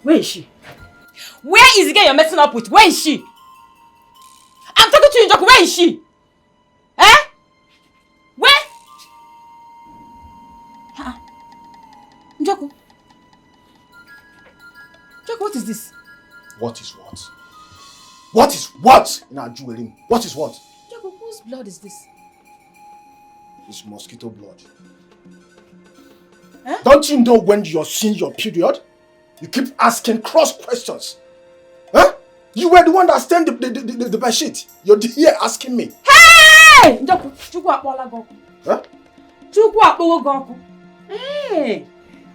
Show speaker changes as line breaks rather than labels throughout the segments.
Where is she? Where is the girl you're messing up with? Where is she? I'm talking to you, Njoku. Where is she? Eh? Where? Njoku. Njoku, what is this?
What is what? What is what in our jewelry? What is what?
Njoku, whose blood is this?
It's mosquito blood.
Eh?
Don't you know when you're seeing your period? You keep asking cross questions. Huh? You were the one that stained the bed sheet. You're here asking me.
Hey! Njoku, Chukwu akpola goku.
Huh?
Chukwu akpowo goku. Hey!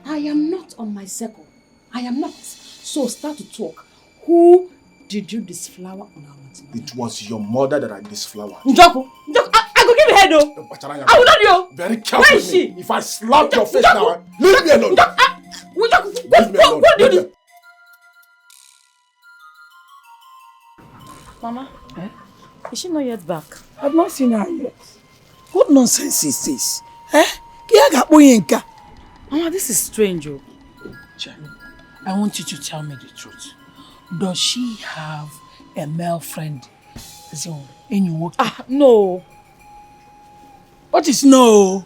I am not on my circle. I am not. So start to talk. Who did you this flower on our mountain?
It was your mother that had this flower.
Njoku, I go give you head though. I will not you.
Very careful.
Where is she?
If I slap your face now, leave me alone.
What do this? Mama, is she not yet back?
I've not seen her yet. What nonsense is this? Eh?
Mama, this is strange.
Charlie, I want you to tell me the truth. Does she have a male friend? So, in your work?
No.
What is no?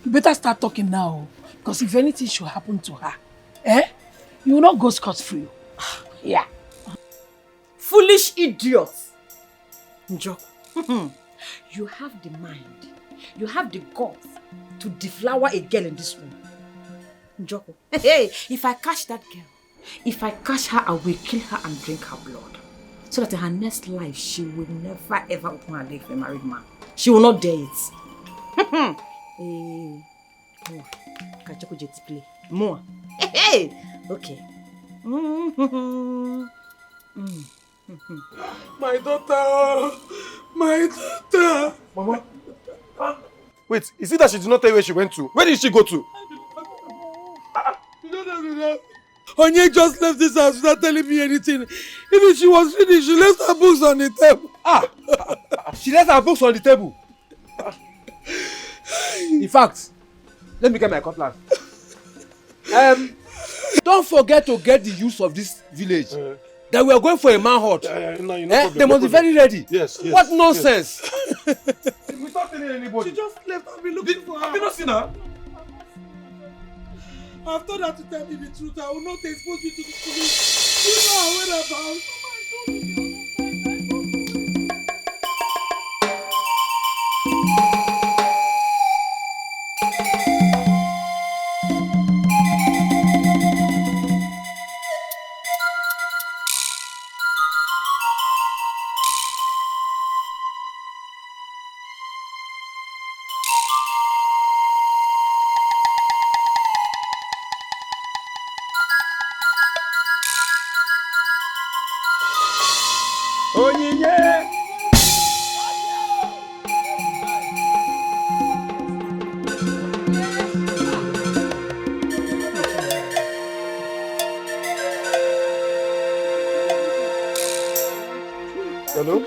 You better start talking now. Because if anything should happen to her, you will not go scot-free.
Yeah. Foolish idiot. Njoku, you have the mind, you have the guts to deflower a girl in this room. Njoku, hey, if I catch that girl, if I catch her, I will kill her and drink her blood. So that in her next life, she will never ever open her leg for a married man. She will not dare it. Hey, more. Kachoko jet play. More. Hey, okay.
My daughter! My daughter!
Mama? Wait, is it that she did not tell you where she went to? Where did she go to?
Onye just left this house without telling me anything. Even she was reading, she left her books on the table.
She left her books on the table. In fact, let me get my cutlass. Don't forget to get the use of this village. That we are going for a manhunt. They must be very ready.
Yes.
What nonsense! Without telling anybody.
She just left. I've been looking for her.
Have you not seen her?
I've told her to tell me the truth. I will not expose you to the police. You know her whereabouts.
Hello?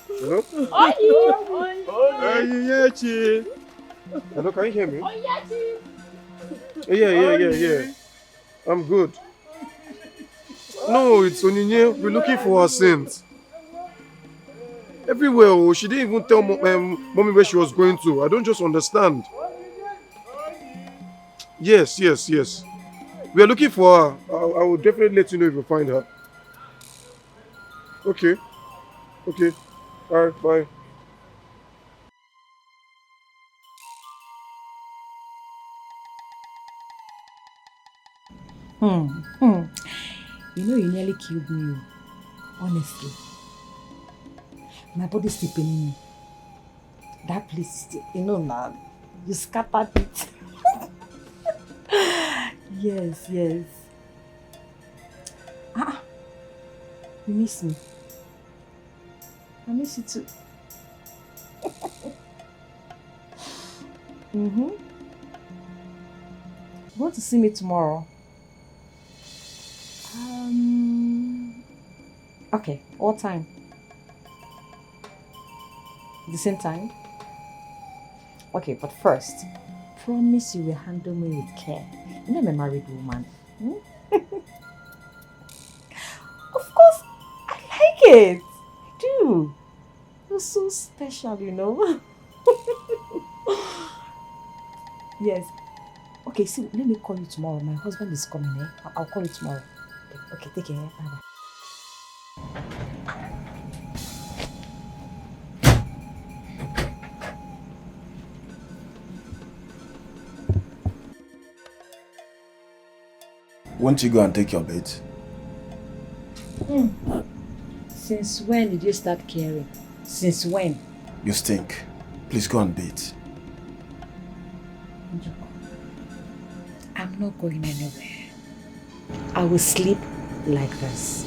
Hello? Hello, can you hear me? Yeah. I'm good. No, it's Onyinye. We're looking for her since. Everywhere. Oh, she didn't even tell mommy where she was going to. I don't just understand. Yes. We are looking for her. I will definitely let you know if we find her. Okay. Alright, bye.
You know you nearly killed me. Honestly. My body's still paining me. That place is still, now, you scattered it. Yes. You miss me. I miss you too. You want to see me tomorrow? Okay, what time? The same time? Okay, but first, promise you will handle me with care. You know I'm a married woman. Hmm? Of course, I like it. I do. You're so special, you know. Yes. Okay, see, let me call you tomorrow. My husband is coming, eh? I'll call you tomorrow. Okay, take care. Bye-bye.
Won't you go and take your bait?
Since when did you start caring? Since when?
You stink. Please go and bathe.
I'm not going anywhere. I will sleep like this.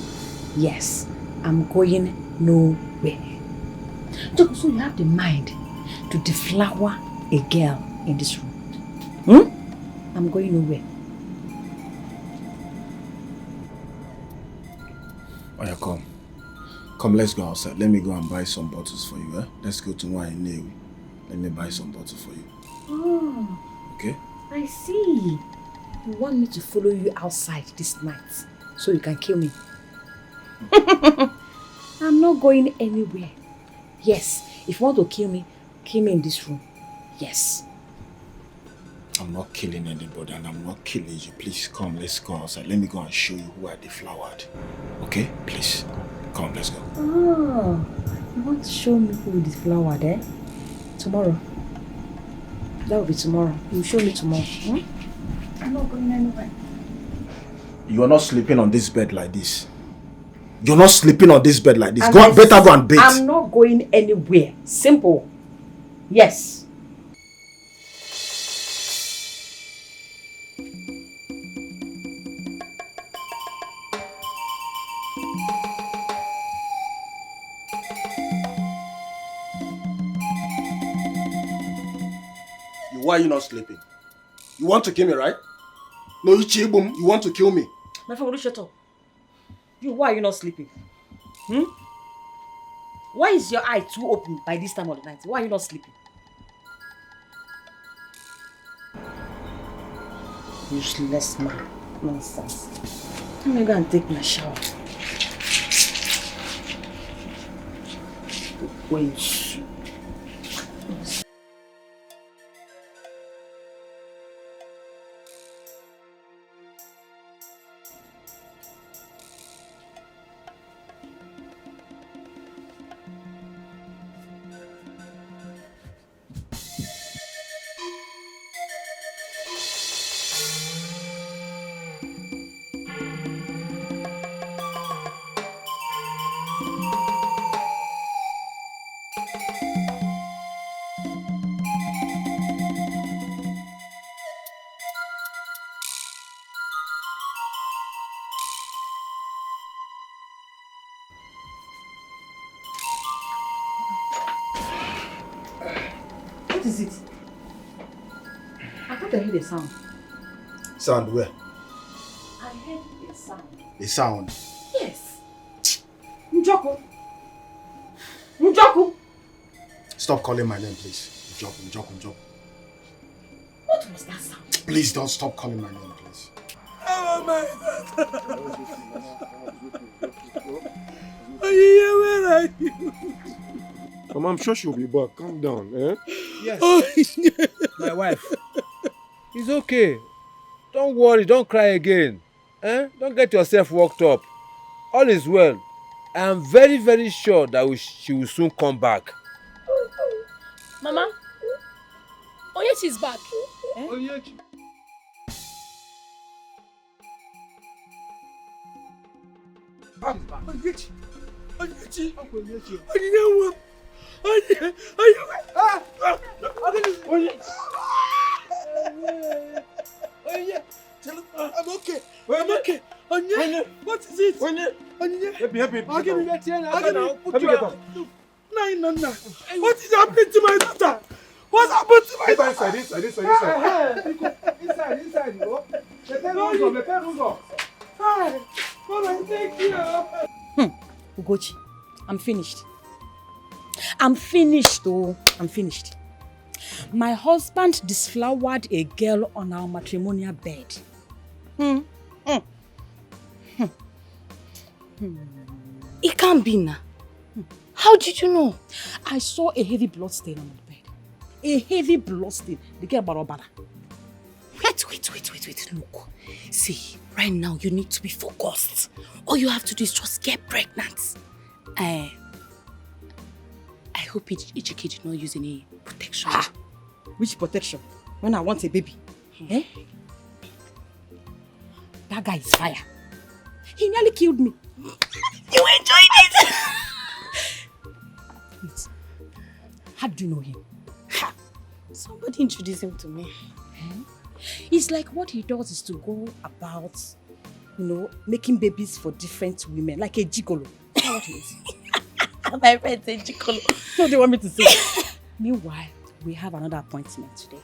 Yes, I'm going nowhere. So you have the mind to deflower a girl in this room? I'm going nowhere.
Oya, come. Come, let's go outside. Let me go and buy some bottles for you, eh? Let's go to wine Newi. Let me buy some bottles for you.
Oh.
Okay?
I see. You want me to follow you outside this night so you can kill me? I'm not going anywhere. Yes, if you want to kill me in this room. Yes.
I'm not killing anybody and I'm not killing you. Please come, let's go outside. Let me go and show you who I deflowered. Okay? Please. Come, let's go.
Oh, you want to show me who deflowered, eh? Tomorrow. That will be tomorrow. You show me tomorrow. I'm not going anywhere.
You are not sleeping on this bed like this. You're not sleeping on this bed like this.
And
Better go and bathe.
I'm not going anywhere. Simple. Yes.
Why are you not sleeping? You want to kill me, right? No, you want to kill me.
My friend, will you shut up? Why are you not sleeping? Why is your eye too open by this time of the night? Why are you not sleeping? Useless man. Nonsense. Let me go and take my shower. Wait. What is it? I thought I heard a sound.
Sound where?
I heard a sound.
A sound?
Yes. Njoku. Njoku.
Stop calling my name, please. Njoku.
What was that sound?
Please don't stop calling my name, please.
Oh my God. Are you here? Where are you?
Mama, I'm sure she'll be back. Calm down, eh?
Yes.
Oh,
My wife. It's okay. Don't worry, don't cry again. Eh? Don't get yourself worked up. All is well. I am very, very sure that she will soon come back.
Mama, Onyechi is back.
Onyechi.
I'm okay. I'm okay. Onye, what is it? Onye.
Help me.
I'll give you that here now.
No. What is happening to my daughter? What's happened to my daughter?
Inside.
Inside.
Hi. Mama, thank you.
Ugochi, I'm finished. I'm finished. My husband disflowered a girl on our matrimonial bed.
It can't be now. How did you know?
I saw a heavy blood stain on the bed. A heavy blood stain. The girl barabara.
Wait. Look. See, right now you need to be focused. All you have to do is just get pregnant. I hope Ejike did not use any protection.
Which protection? When I want a baby. Eh? That guy is fire. He nearly killed me.
You enjoyed it!
Wait. How do you know him?
Somebody introduced him to me.
It's like what he does is to go about, making babies for different women, like a gigolo. You know what it is?
My friend said gigolo.
No, they want me to say. Meanwhile, we have another appointment today.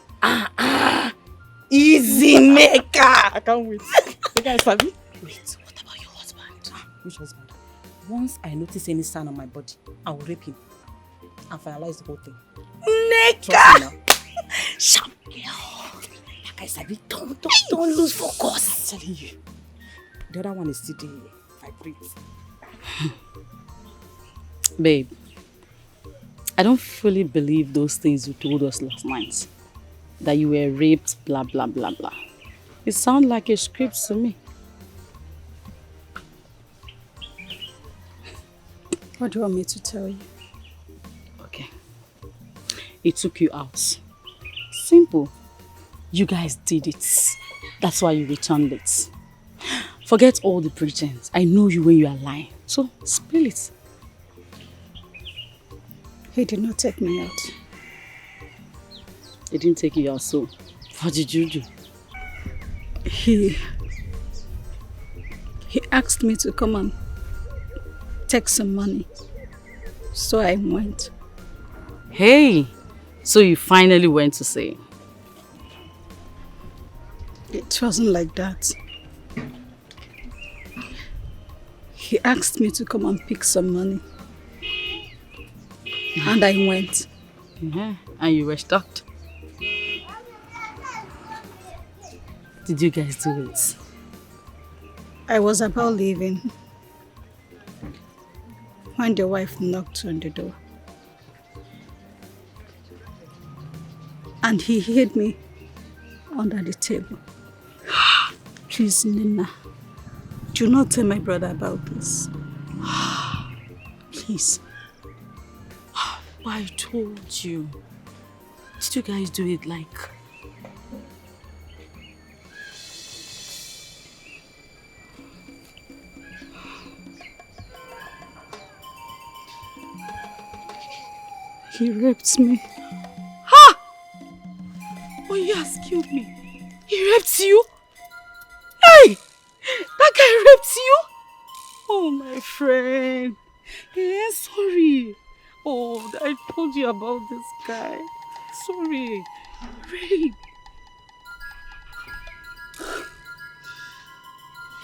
Easy maker!
I can't wait. The guy is Fabi.
Wait, what about your husband?
Which husband? Once I notice any sign on my body, I will rape him and finalize the whole thing.
Neka! Sharp girl. Like I said, don't lose focus.
I'm telling you. The other one is still there. Vibrate.
Babe, I don't fully believe those things you told us last night. That you were raped, blah, blah, blah, blah. It sounds like a script to me.
What do you want me to tell you?
Okay. It took you out. Simple. You guys did it. That's why you returned it. Forget all the pretense. I know you when you are lying. So, spill it.
He did not take me out.
He didn't take you out, so what did you do?
He asked me to come and take some money. So I went.
Hey, so you finally went to say.
It wasn't like that. He asked me to come and pick some money. And I went.
Yeah, and you were shocked. Did you guys do it?
I was about leaving when the wife knocked on the door. And he hid me under the table. Please, Nina, do not tell my brother about this. Please.
I told you. Did you guys do it like...
He raped me.
Ha! Oh, yes, killed me. He raped you? Hey! That guy raped you? Oh, my friend. Yeah, sorry. Oh, I told you about this guy. Sorry. Rape.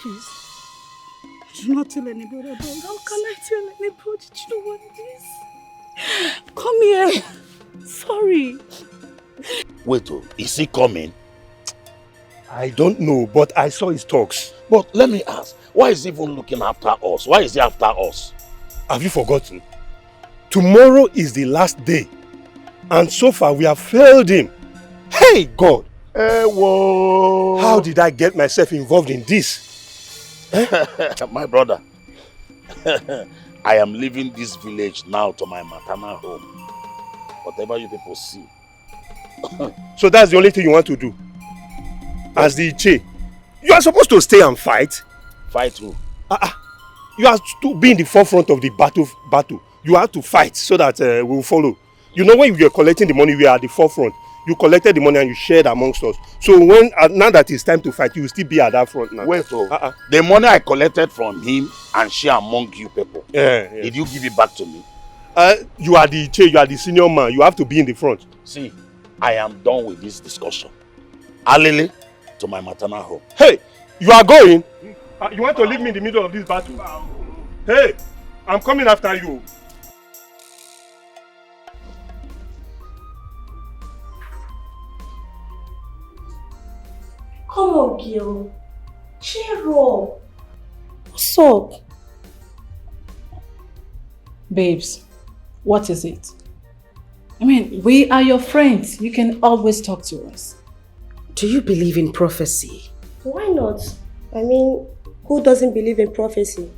Please. Do not tell anybody about this.
How can I tell anybody? You know what it is? Come here. Sorry.
Wait, is he coming?
I don't know, but I saw his talks.
But let me ask, why is he even looking after us? Why is he after us?
Have you forgotten? Tomorrow is the last day. And so far we have failed him. Hey, God!
Whoa.
How did I get myself involved in this?
My brother, I am leaving this village now to my maternal home. Whatever you people see.
So that's the only thing you want to do? As the Iche, you are supposed to stay and fight.
Fight who?
You have to be in the forefront of the battle. You have to fight so that we will follow. You know, when you are collecting the money, we are at the forefront. You collected the money and you shared amongst us. So when now that it's time to fight, you will still be at that front now.
Wait, the money I collected from him and share among you people, did you give it back to me?
You are the Iche, you are the senior man. You have to be in the front.
See, I am done with this discussion. Alele, to my maternal home.
Hey, you are going? You want to leave me in the middle of this battle? Hey, I'm coming after you.
Come on, girl.
Cheer up. What's up?
Babes, what is it? I mean, we are your friends. You can always talk to us.
Do you believe in prophecy?
Why not? I mean, who doesn't believe in prophecy?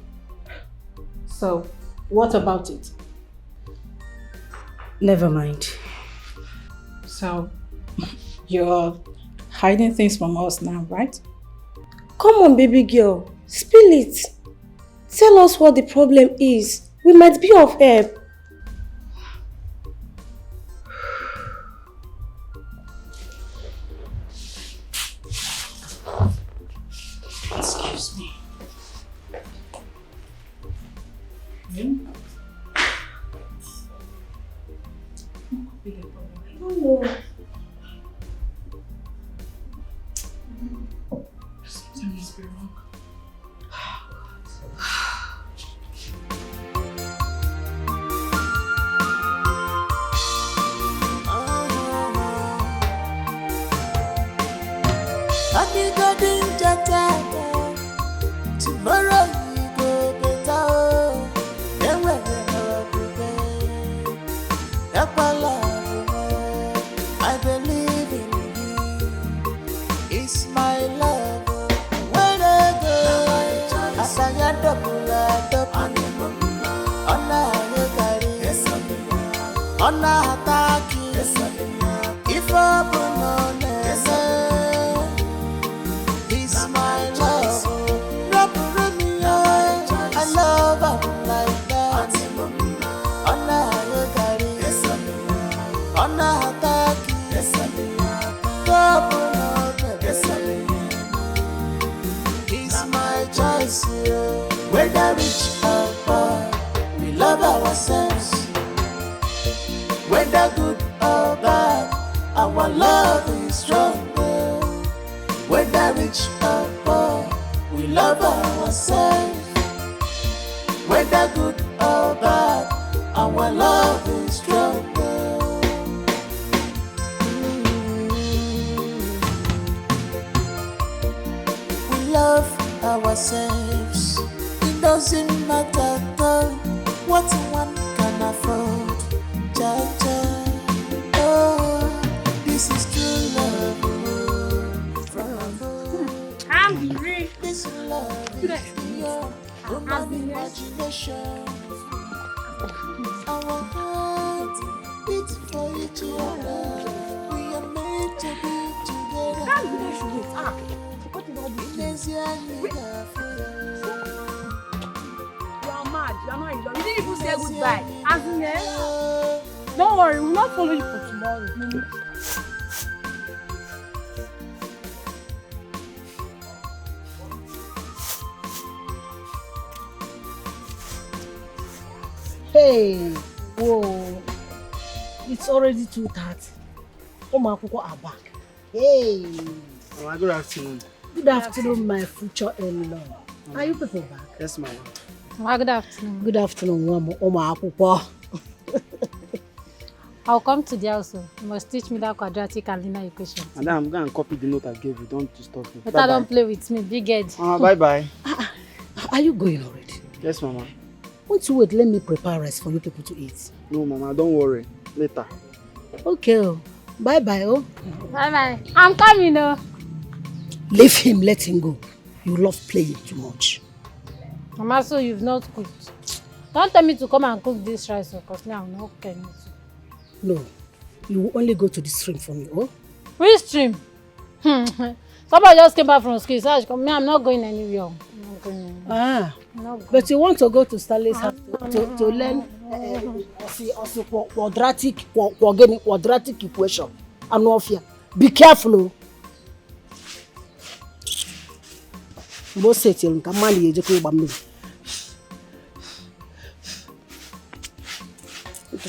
So, what about it?
Never mind.
So, you're hiding things from us now, right?
Come on, baby girl. Spill it. Tell us what the problem is. We might be of help.
Excuse me.
Oh no.
Something must be wrong.
Tomorrow we go better. Then we're I believe in you. It's my love. When I go, I sang a double. On a attack. If I it's my love. I love her like that. On a attack. It's my choice. Whether rich or poor, we love ourselves. Whether good or bad, our love is stronger. Whether rich or poor, we love ourselves. Whether good or bad, our love is stronger. We love ourselves. It doesn't matter what one can afford. Oh, this is true love from above.
I'm hungry.
This love is beyond human imagination. Our hearts beat for each other. We are meant to be together.
You didn't even say goodbye. As in, don't worry, we'll not follow you for tomorrow.
Hey, whoa, it's already 2:30. Oh, my people are back. Hey.
Oh, good afternoon.
Good afternoon, my future in-law. Are you people back?
Yes, ma'am.
Good afternoon.
Good afternoon, Mama. Oh, my people.
I'll come to the house. You must teach me that quadratic and linear equation.
And then I'm going to copy the note I gave you. Don't disturb me.
Better don't play with me, big head.
Bye-bye.
Are you going already?
Yes, Mama.
Won't you wait? Let me prepare rice for you people to eat.
No, Mama, don't worry. Later.
Okay. Bye-bye. Oh.
Bye-bye. I'm coming, oh.
Leave him. Let him go. You love playing too much.
Mama, so you've not cooked. Don't tell me to come and cook this rice because now I'm not cooking it.
No, you will only go to the stream for me, oh?
Which stream? Somebody just came back from school, so I come. I'm not going anywhere. I'm not going anywhere.
But you want to go to Stanley's house to learn quadratic equation. And no fear. Be careful, oh. You say to him, come on, you just go.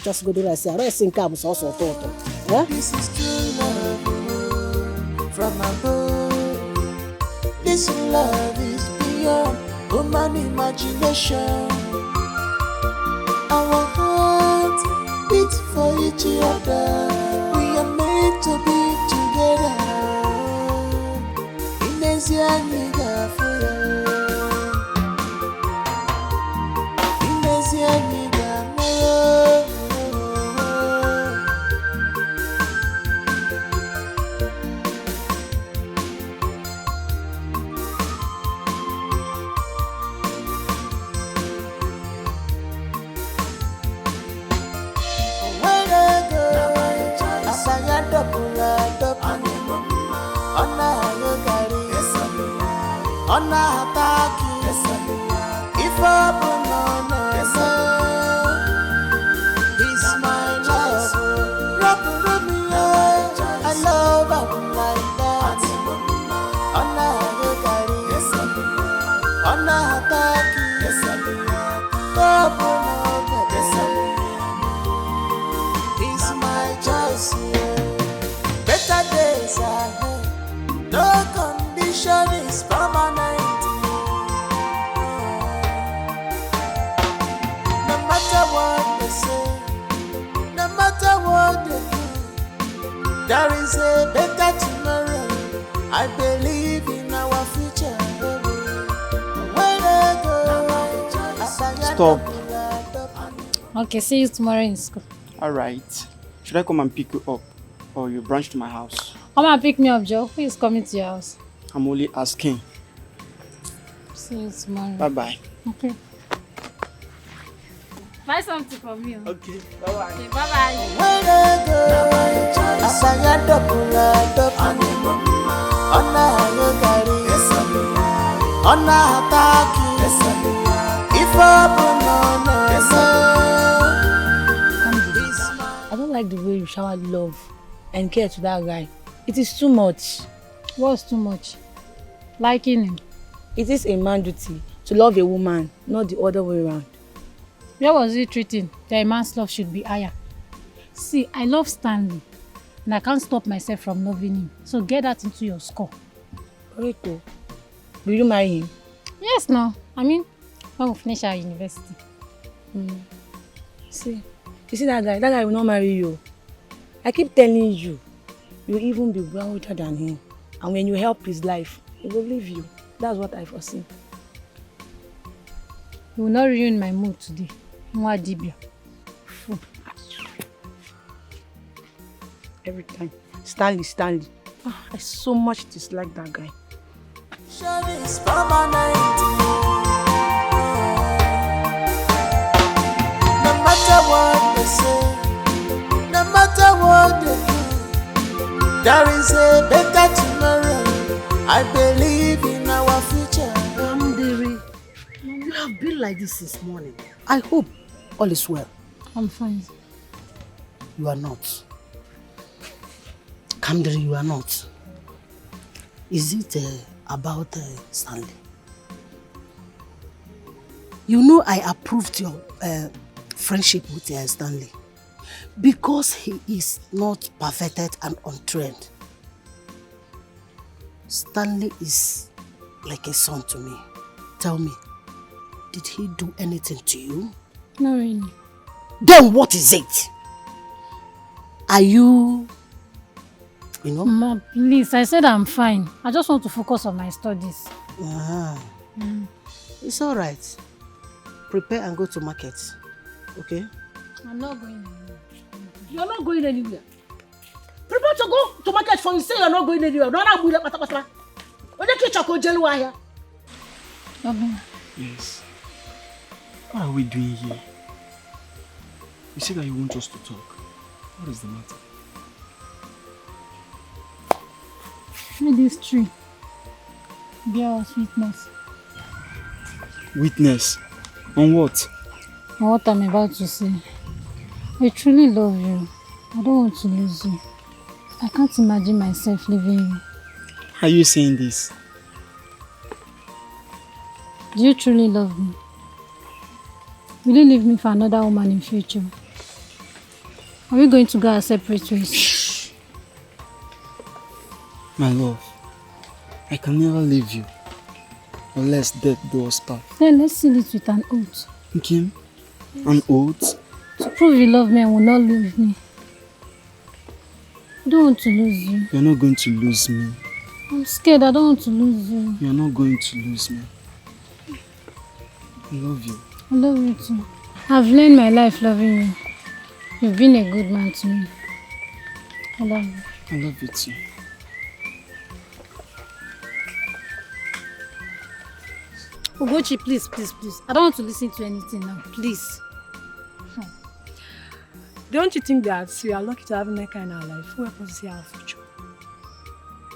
Just go do that. I think I'm also yeah?
This is true love from above. This love is beyond human imagination. Our hearts beat for each other. We are made to be together. In Asia, attack you. If open on he's my love. Rub me, I love him like that. Attack you. Open he's my choice. Better days ahead. No condition is permanent. No matter what they say, no matter what they do, there is a better tomorrow. I believe in our future. When I go,
Stop.
Okay, see you tomorrow in school.
Alright. Should I come and pick you up? Or you branch to my house?
Come and pick me up, Joe. Who is coming to your house?
I'm only asking.
See you tomorrow.
Bye-bye.
Okay. Buy something for me.
Okay, bye-bye.
Okay, bye-bye.
When I go, asaya double. Ona attack you. If open
I don't like the way you shower love and care to that guy. It is too much.
What's too much? Liking him.
It is a man's duty to love a woman, not the other way around.
Where was he treating that a man's love should be higher? See, I love Stanley, and I can't stop myself from loving him. So get that into your score.
Rito, will you marry him?
Yes, no. I mean, when we finish our university.
See, you see that guy will not marry you. I keep telling you, you'll even be wealthier than him. And when you help his life, he will leave you. That's what I foresee.
You will not ruin my mood today. Mwadibia.
Every time. Stanley. I so much dislike that guy.
is permanent. No matter what they say, no matter what they do, there is a better tomorrow. I believe in our future.
Kamdiri, you have been like this since morning. I hope all is well.
I'm fine.
You are not. Kamdiri, you are not. Is it about Stanley? You know I approved your friendship with Stanley because he is not perfected and untrained. Stanley is like a son to me. Tell me, did he do anything to you?
Not really.
Then what is it? Are you know?
Ma, please, I said I'm fine. I just want to focus on my studies.
It's all right. Prepare and go to market, okay?
I'm not going anywhere.
You're not going anywhere. Prepare to go to market for you say you're not going anywhere. Don't have pata. What did you chako jelu here?
Yes. What are we doing here? You said that you want us to talk. What is the matter?
This tree. Bear us witness.
Witness? On what?
On what I'm about to say. I truly love you. I don't want to lose you. I can't imagine myself leaving you.
Are you saying this?
Do you truly love me? Will you leave me for another woman in future? Are we going to go our separate ways?
Shh. My love, I can never leave you unless death do us part.
Then let's seal it with an oath.
Okay? An oath?
To prove you love me and will not leave me. I don't want to lose you.
You're not going to lose me.
I'm scared. I don't want to lose you.
You're not going to lose me. I love you.
I love you too. I've learned my life loving you. You've been a good man to me. I love you.
I love you too.
Ugochi, please. I don't want to listen to anything now. Please.
Don't you think that we are lucky to have Neka in our life? Who helps us see our future?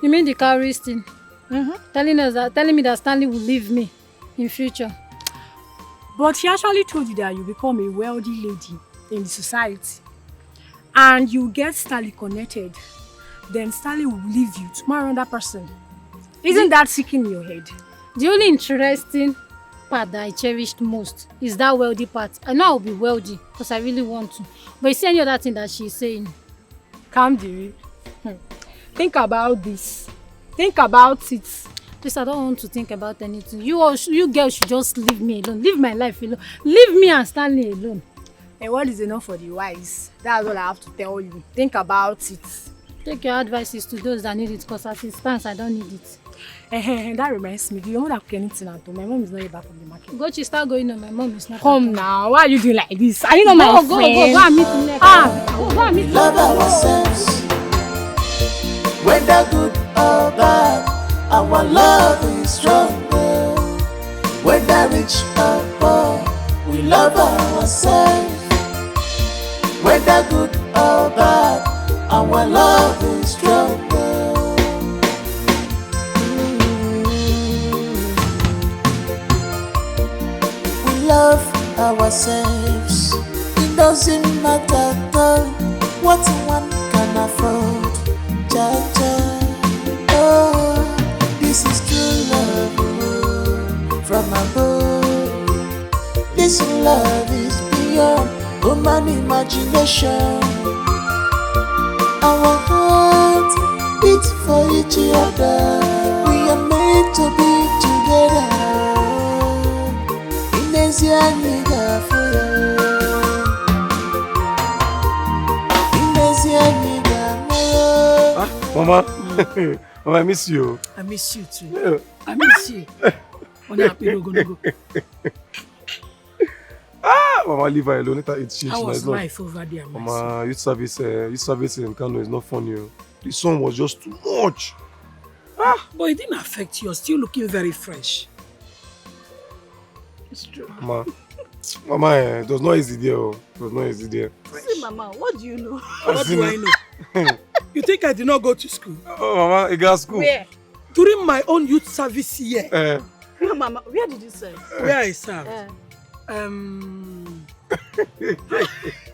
You mean the cowries thing? Telling me that Stanley will leave me in future.
But he actually told you that you become a wealthy lady in the society. And you get Stanley connected. Then Stanley will leave you to marry another person. Isn't that sick in your head?
The only interesting part that I cherished most is that wealthy part. I know I'll be wealthy because I really want to. But you see any other thing that she's saying?
Calm down. Think about this. Think about it.
Please, I don't want to think about anything. You girls should just leave me alone. Leave my life alone. Leave me and Stanley alone.
And what is enough for the wise? That's all I have to tell you. Think about it.
Take your advices to those that need it, because as it stands, I don't need it.
That reminds me, do you want to cook anything at home? My mom is not back from the market.
Gochi, start going on. My mom is not.
Come now. Why are you doing like this? Are you not my friend? Go
and meet me. Go and meet me.
Love ourselves. Whether good or bad, our love is stronger. Whether rich or poor, we love ourselves. Whether good or bad, our love is stronger. We love ourselves. It doesn't matter at all what one can afford. Oh, this is true love from above. This love is beyond human imagination. Our hearts beat for each other. We are meant to be together. Inezia niga for you. Inezia niga more.
Mama, Mama, I miss you.
I miss you too.
Yeah.
I miss you.
Mama, leave her alone. Let her eat shit.
How was life over there,
Mama, youth service in Kano is not funny. The sun was just too much.
But it didn't affect you. You're still looking very fresh. It's true.
Mama, it was not easy there. It was not easy there.
See, Mama, what do you know?
What do I
know? You think I did not go to school?
Oh, Mama, you got school.
Where? During my own youth service year.
Mama, where did you serve?
Where I served?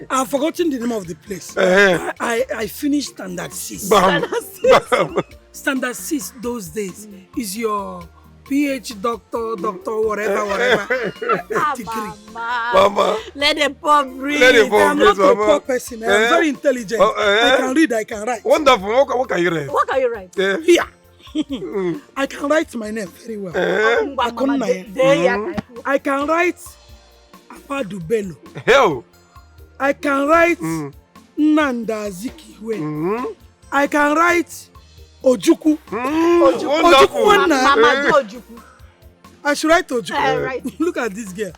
I've forgotten the name of the place. I finished standard 6. Standard 6 those days is your PhD, doctor, whatever. Degree.
Mama.
Let the poor breathe.
I'm not a poor person. I'm very intelligent. I can read, I can write.
Wonderful. What can you write?
What can you write?
Here. I can write my name very well. I can write Apadu Bello.
Hell.
I can write Nanda Zikiwe. I can write Ojuku. Ojuku one now.
Mama, do Ojuku.
I should write Ojuku. Look at this girl.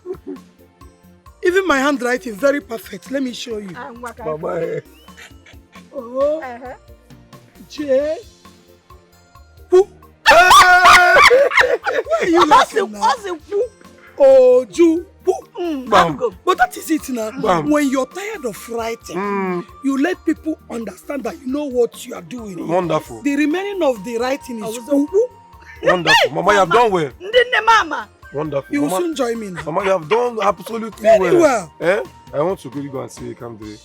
Even my handwriting is very perfect. Let me show you.
Mama.
Oh. J. Who? Why are you laughing now? Oju. But that is it now. When you're tired of writing, you let people understand that you know what you are doing.
Wonderful.
The remaining of the writing is
wonderful. Mama, you have done well.
Mama.
Wonderful.
You will
Mama,
soon join me now.
Mama, you have done absolutely
very well.
I want to really go and see Kamde.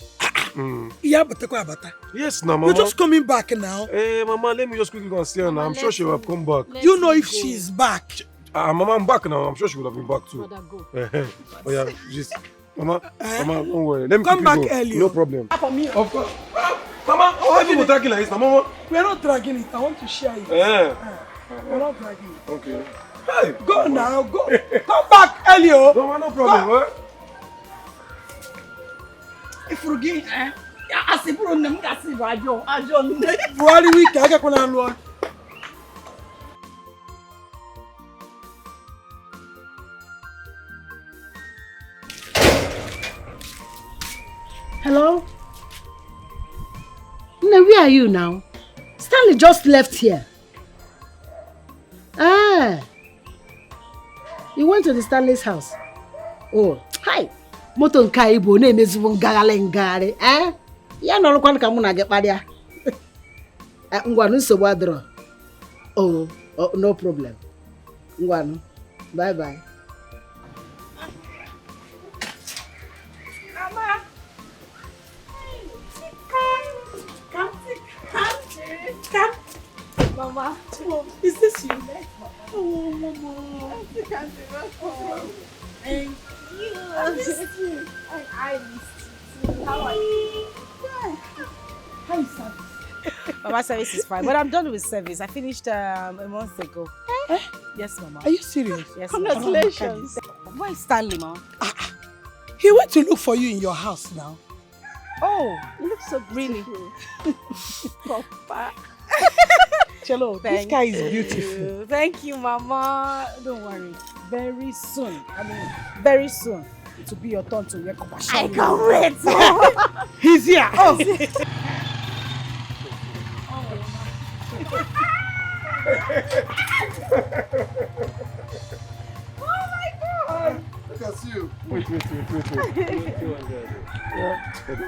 Yes, now, Mama.
You're just coming back now.
Mama, let me just quickly go and see her now. I'm sure she will have come back.
You know if she's back.
Mama, I'm back now. I'm sure she would have been back too. Oh yeah, just Mama, Mama, don't worry. Let me
come back
go.
early.
No problem.
Of course.
Mama, why are you dragging like this, Mama?
We are not dragging it. I want to share it. We're not dragging it.
Okay. Hey,
go now. Go. Come back early.
No problem.
If you get, Buhari week, I get one.
Hello? Nne, where are you now? Stanley just left here. You went to the Stanley's house? Oh, hi. Moto nka ibo na-emeziwo ngagharị. Ya nọrọkwanụ ka mụ na gị kparịa. Ngwa nsogbu adịrọ. Oh. Oh, no problem. Ngwanu. Bye-bye.
Mama. Come. Mama. Oh, is this you? Oh, Mama. Thank you. I missed you. I missed you. How are you? How is service? Mama, service is fine, but I'm done with service. I finished a month ago. Yes, Mama.
Are you serious?
Yes,
Congratulations.
Mama. Where is Stanley, Mama?
He went to look for you in your house now.
Oh, you look so really. Papa.
Chelo, this guy is beautiful.
Thank you, Mama. Don't worry. Very soon, very soon, it will be your turn to wear Kopasha. I can't wait.
He's here.
Oh. Oh my God.
Look at you. Wait. Yeah,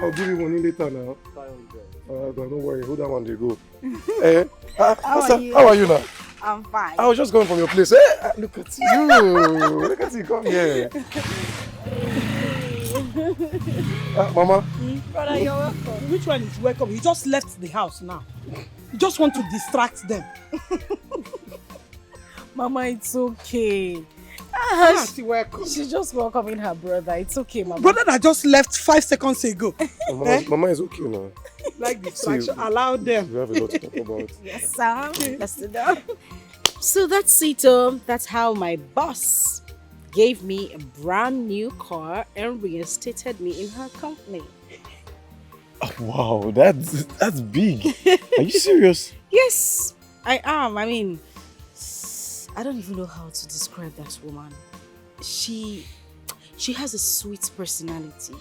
I'll give you money later now. 500. Don't worry, hold that one, they go. How are you now?
I'm fine.
I was just going from your place. Hey, look at you. Look at you. Come here. Mama.
Brother, you're welcome. Which one is welcome? You just left the house now. You just want to distract them.
Mama, it's okay.
Welcome.
She's just welcoming her brother. It's okay, Mama.
Brother that just left 5 seconds ago.
Mama is okay now.
Like distraction, allow them.
We have a lot to talk about.
Yes, sir. Let's sit down. So that's it. That's how my boss gave me a brand new car and reinstated me in her company.
Oh, wow, that's big. Are you serious?
Yes, I am. I mean, I don't even know how to describe that woman. She has a sweet personality.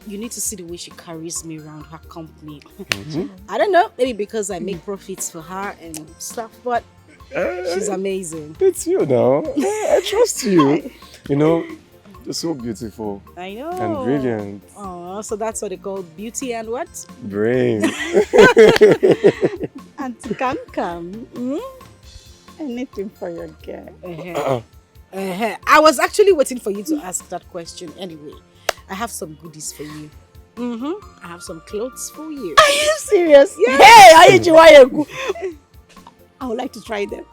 You need to see the way she carries me around her company. I don't know, maybe because I make profits for her and stuff, but she's amazing.
It's you now. I trust you. You know, you're so beautiful.
I know.
And brilliant.
Oh, so that's what they call beauty and what?
Brain.
Auntie Kam. Anything for your girl.
I was actually waiting for you to ask that question anyway. I have some goodies for you. I have some clothes for you.
Are you serious?
Yes.
Hey, I would like to try them.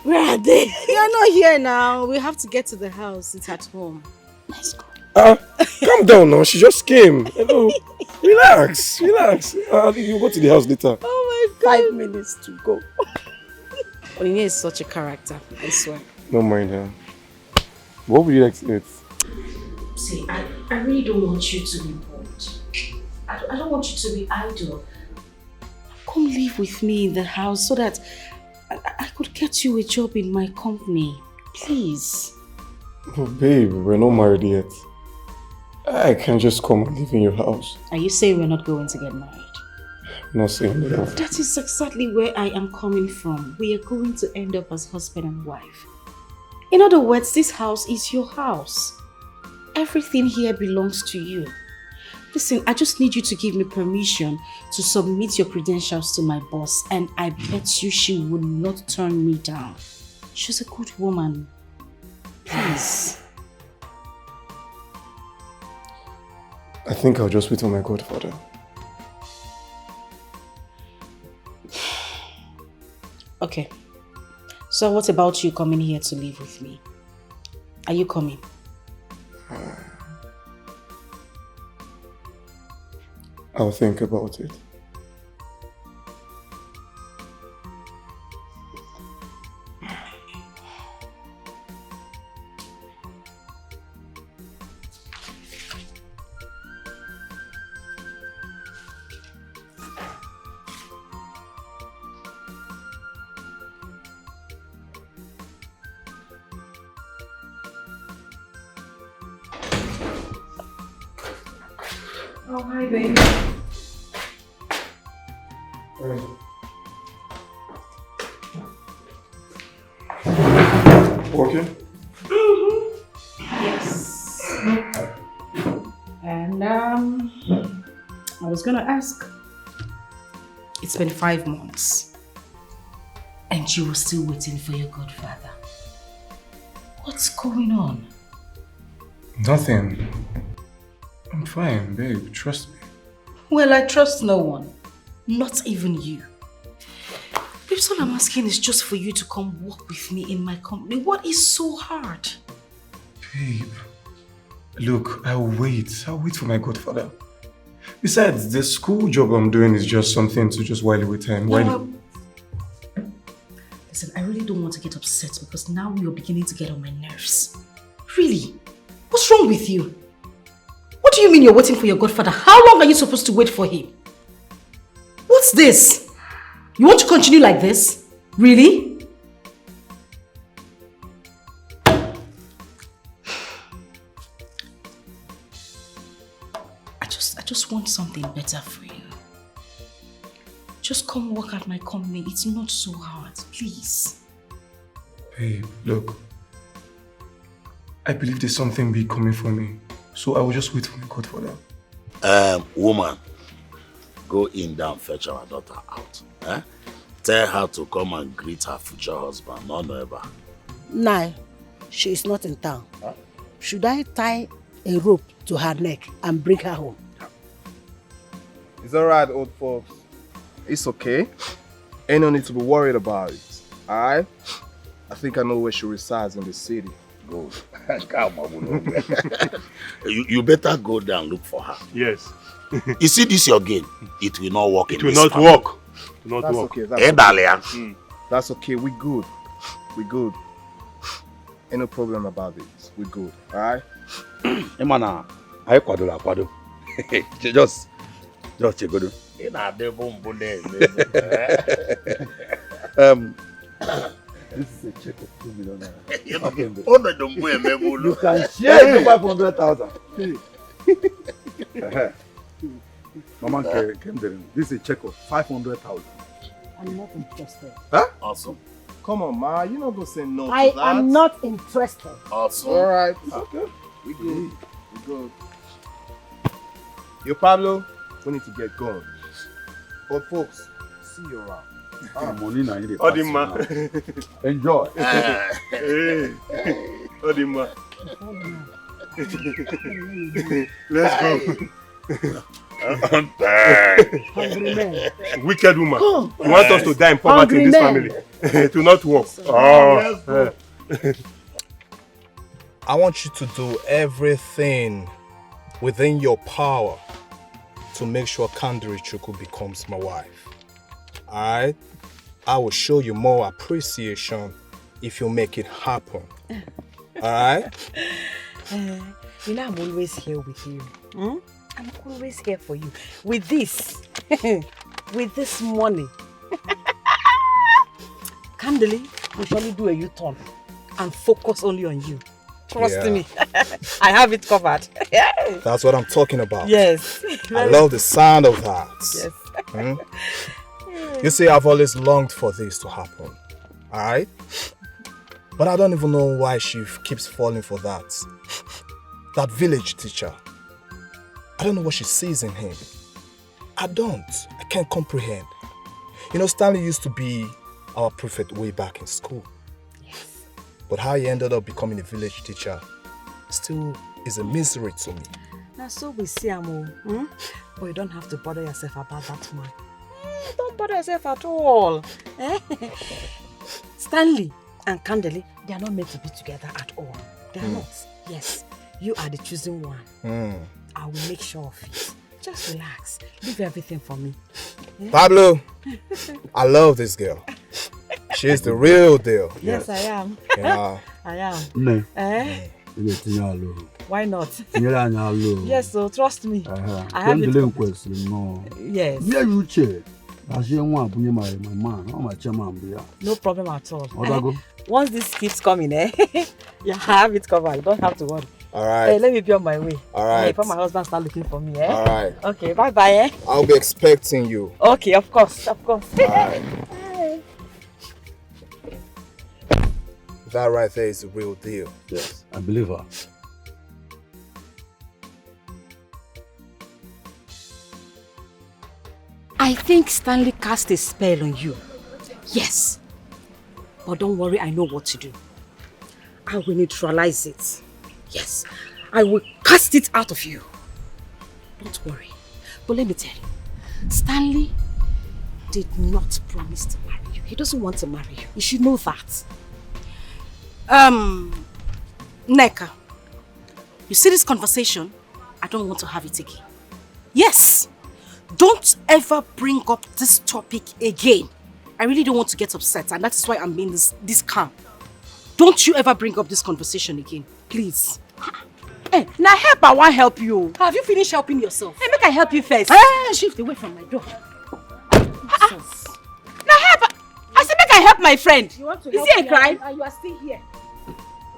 Where are they? You're not here now. We have to get to the house. It's at home.
Let's go.
Calm down now. She just came. Hello. Relax. You go to the house later.
Oh my God.
5 minutes to go.
Onyinye is such a character, I swear.
Don't mind her. What would you like to eat?
See, I really don't want you to be bored. I don't want you to be idle.
Come live with me in the house so that I could get you a job in my company. Please.
Oh, babe, we're not married yet. I can't just come and live in your house.
Are you saying we're not going to get married?
I'm not saying that.
That is exactly where I am coming from. We are going to end up as husband and wife. In other words, this house is your house. Everything here belongs to you. Listen, I just need you to give me permission to submit your credentials to my boss, and I bet you she would not turn me down. She's a good woman. Please.
I think I'll just wait on my godfather.
Okay. So what about you coming here to live with me? Are you coming?
I'll think about it.
Oh, hi, baby.
Okay?
Yes. And
I was gonna ask. It's been 5 months. And
And you were still waiting for your godfather. What's going on?
Nothing. I'm fine, babe. Trust me.
Well, I trust no one. Not even you. Babes, all I'm asking is just for you to come work with me in my company. What is so hard?
Babe, look, I'll wait for my godfather. Besides, the school job I'm doing is just something to just while away time.
Listen, I really don't want to get upset because now you're beginning to get on my nerves. Really? What's wrong with you? What do you mean you're waiting for your godfather? How long are you supposed to wait for him? What's this? You want to continue like this? Really? I just want something better for you. Just come work at my company. It's not so hard, please.
Babe, look. I believe there's something big coming for me. So I will just wait for my godfather.
Woman, go in there and fetch our daughter out. Eh? Tell her to come and greet her future husband, none ever.
Nah, she is not in town. Huh? Should I tie a rope to her neck and bring her home?
It's alright, old folks. It's okay. Ain't no need to be worried about it. Alright? I think I know where she resides in the city.
Go. You better go there and look for her.
Yes.
You see this your game? It will not work.
It will not work. It will not work.
Okay. That's okay. We good. We good. Ain't no problem about it. We good. Alright?
Emana, I kwado. Just check it. This is a check of 2 million naira. You can share it to 500,000. Mama came there. This is a check of 500,000.
I'm not interested.
Huh? Awesome.
Come on, ma. You're not going to say no to that.
I am not interested.
Awesome.
Alright. Okay. We good. We good. Yo, Pablo, we need to get going. Old folks, see you around.
Money na in the
Odima.
Enjoy.
Odima. Let's go. Wicked woman. You want us to die in poverty in this family? It will not work. Oh.
I want you to do everything within your power to make sure Kandiri Chukwu becomes my wife. Alright? I will show you more appreciation if you make it happen. Alright?
You know I'm always here with you. I'm always here for you. With this. With this money. Kandiri will surely do a U-turn and focus only on you. Trust me. I have it covered.
That's what I'm talking about.
Yes.
I love the sound of that.
Yes.
You see, I've always longed for this to happen. Alright? But I don't even know why she keeps falling for that. That village teacher. I don't know what she sees in him. I can't comprehend. You know, Stanley used to be our prefect way back in school.
Yes.
But how he ended up becoming a village teacher still is a mystery to me.
Now so we see Amo. But you don't have to bother yourself about that man. Don't bother yourself at all. Stanley and Kandiri, they are not meant to be together at all. They are not. Yes. You are the chosen one. I will make sure of it. Just relax. Leave everything for me.
Pablo, I love this girl. She's the real deal.
Yes, I am.
Yeah.
I am.
No.
Why not? Yes, so trust me. I have it. Yes. No problem at all. Once this keeps coming, you have it covered. You don't have to worry.
Alright.
Let me be on my way.
Alright.
Before my husband start looking for me.
Alright.
Okay, bye-bye.
I'll be expecting you.
Okay, of course.
Alright. That right there is the real deal.
Yes, I believe her.
I think Stanley cast a spell on you. Yes. But don't worry, I know what to do. I will neutralize it. Yes, I will cast it out of you. Don't worry. But let me tell you, Stanley did not promise to marry you. He doesn't want to marry you. You should know that. Neka, you see this conversation? I don't want to have it again. Yes, don't ever bring up this topic again. I really don't want to get upset, and that is why I'm being this calm. Don't you ever bring up this conversation again, please. Hey, now help, I want to help you. Have you finished helping yourself? Hey, make I help you first. Shift away from my door. Now help! I said make I help my friend. You want to help? Is he a crime? And you are still here.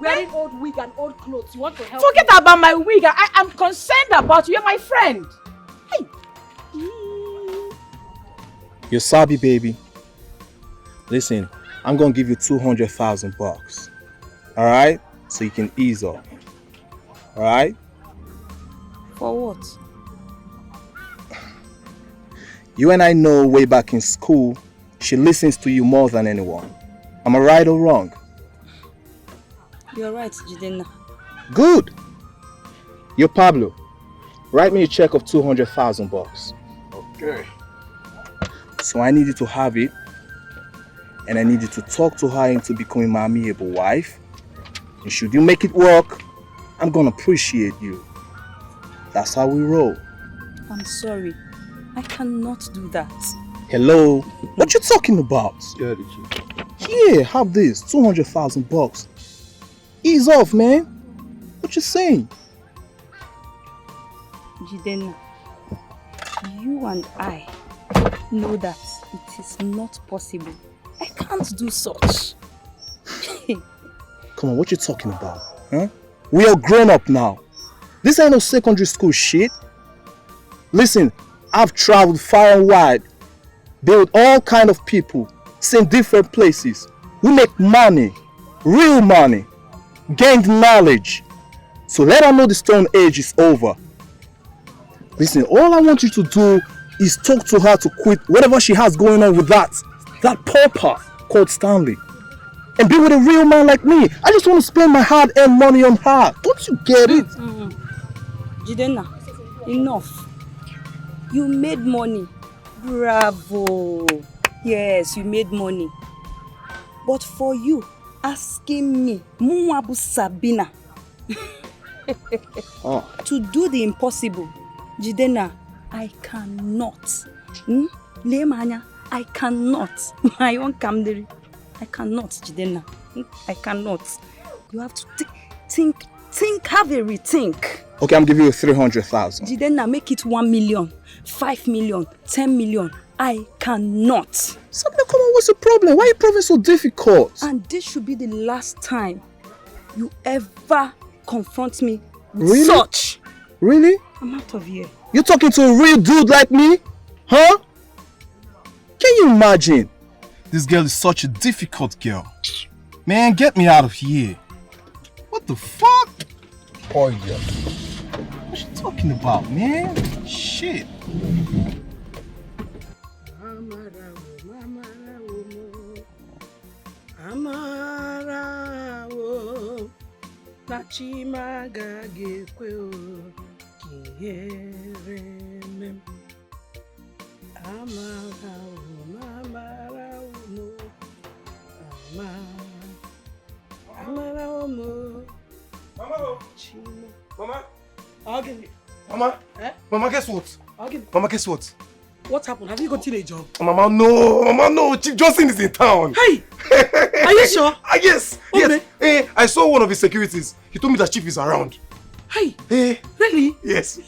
Wearing old wig and old clothes. You want to help? Forget about my wig. I am concerned about you. You're my friend. Hey.
You sabi, baby. Listen, I'm gonna give you 200,000 bucks. Alright? So you can ease off. Alright?
For what?
You and I know way back in school, she listens to you more than anyone. Am I right or wrong?
You're right, Jidenna.
Good. Yo, Pablo, write me a check of 200,000 bucks.
Okay.
So I need you to have it, and I need you to talk to her into becoming my amiable wife. And should you make it work, I'm gonna appreciate you. That's how we roll.
I'm sorry. I cannot do that.
Hello? What you talking about? Yeah, have this. 200,000 bucks. Ease off, man. What you saying?
Jidenna, you and I know that it is not possible. I can't do such.
Come on, what you talking about? Huh? We are grown up now. This ain't no secondary school shit. Listen, I've traveled far and wide, been with all kind of people, seen different places. We make money, real money, gained knowledge. So let her know the stone age is over. Listen, all I want you to do is talk to her to quit whatever she has going on with that pauper called Stanley. And be with a real man like me. I just want to spend my hard-earned money on her. Don't you get it?
Jidenna, enough. You made money. Bravo. Yes, you made money. But for you, asking me, Muabu Sabina, to do the impossible, Jidenna, I cannot. Lemanya, I cannot. My own Kamdiri. I cannot, Jidenna. I cannot. You have to think, have a rethink.
Okay, I'm giving you 300,000.
Jidenna, make it 1 million, 5 million, 10 million. I cannot.
Sabina, come on, what's the problem? Why are you proving so difficult?
And this should be the last time you ever confront me with such.
Really?
I'm out of here.
You're talking to a real dude like me? Huh? Can you imagine? This girl is such a difficult girl. Man, get me out of here. What the fuck? Boy, girl. What's she talking about, man? Shit.
Mama, guess what? Mama, guess what?
What happened? Have you gotten a job?
Mama, no. Chief Johnson is in town.
Hey! Are you sure?
Yes.
Okay.
Yes. I saw one of his securities. He told me that Chief is around.
Hey!
Really? Yes.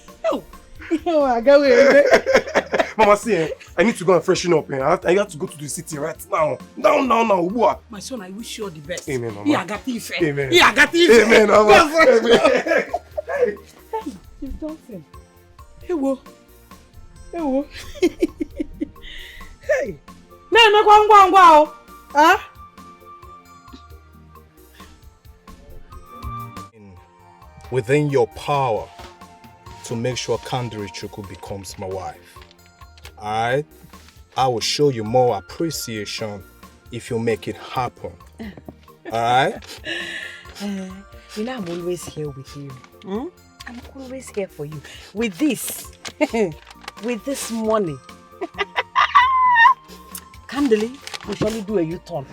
Oh, I got it.
Mama, see, I need to go and freshen up. I have to go to the city right now. Now.
My son, I wish you all the best.
Amen, Mama.
Amen.
Amen, Mama.
Hey, Chief Johnson. Hey, wo. Hey. Ngwa. Huh?
Within your power to make sure Kandiri Chukwu becomes my wife. Alright? I will show you more appreciation if you make it happen. Alright?
You know I'm always here with you. I'm always here for you. With this. With this money. Candely, we surely do a U-turn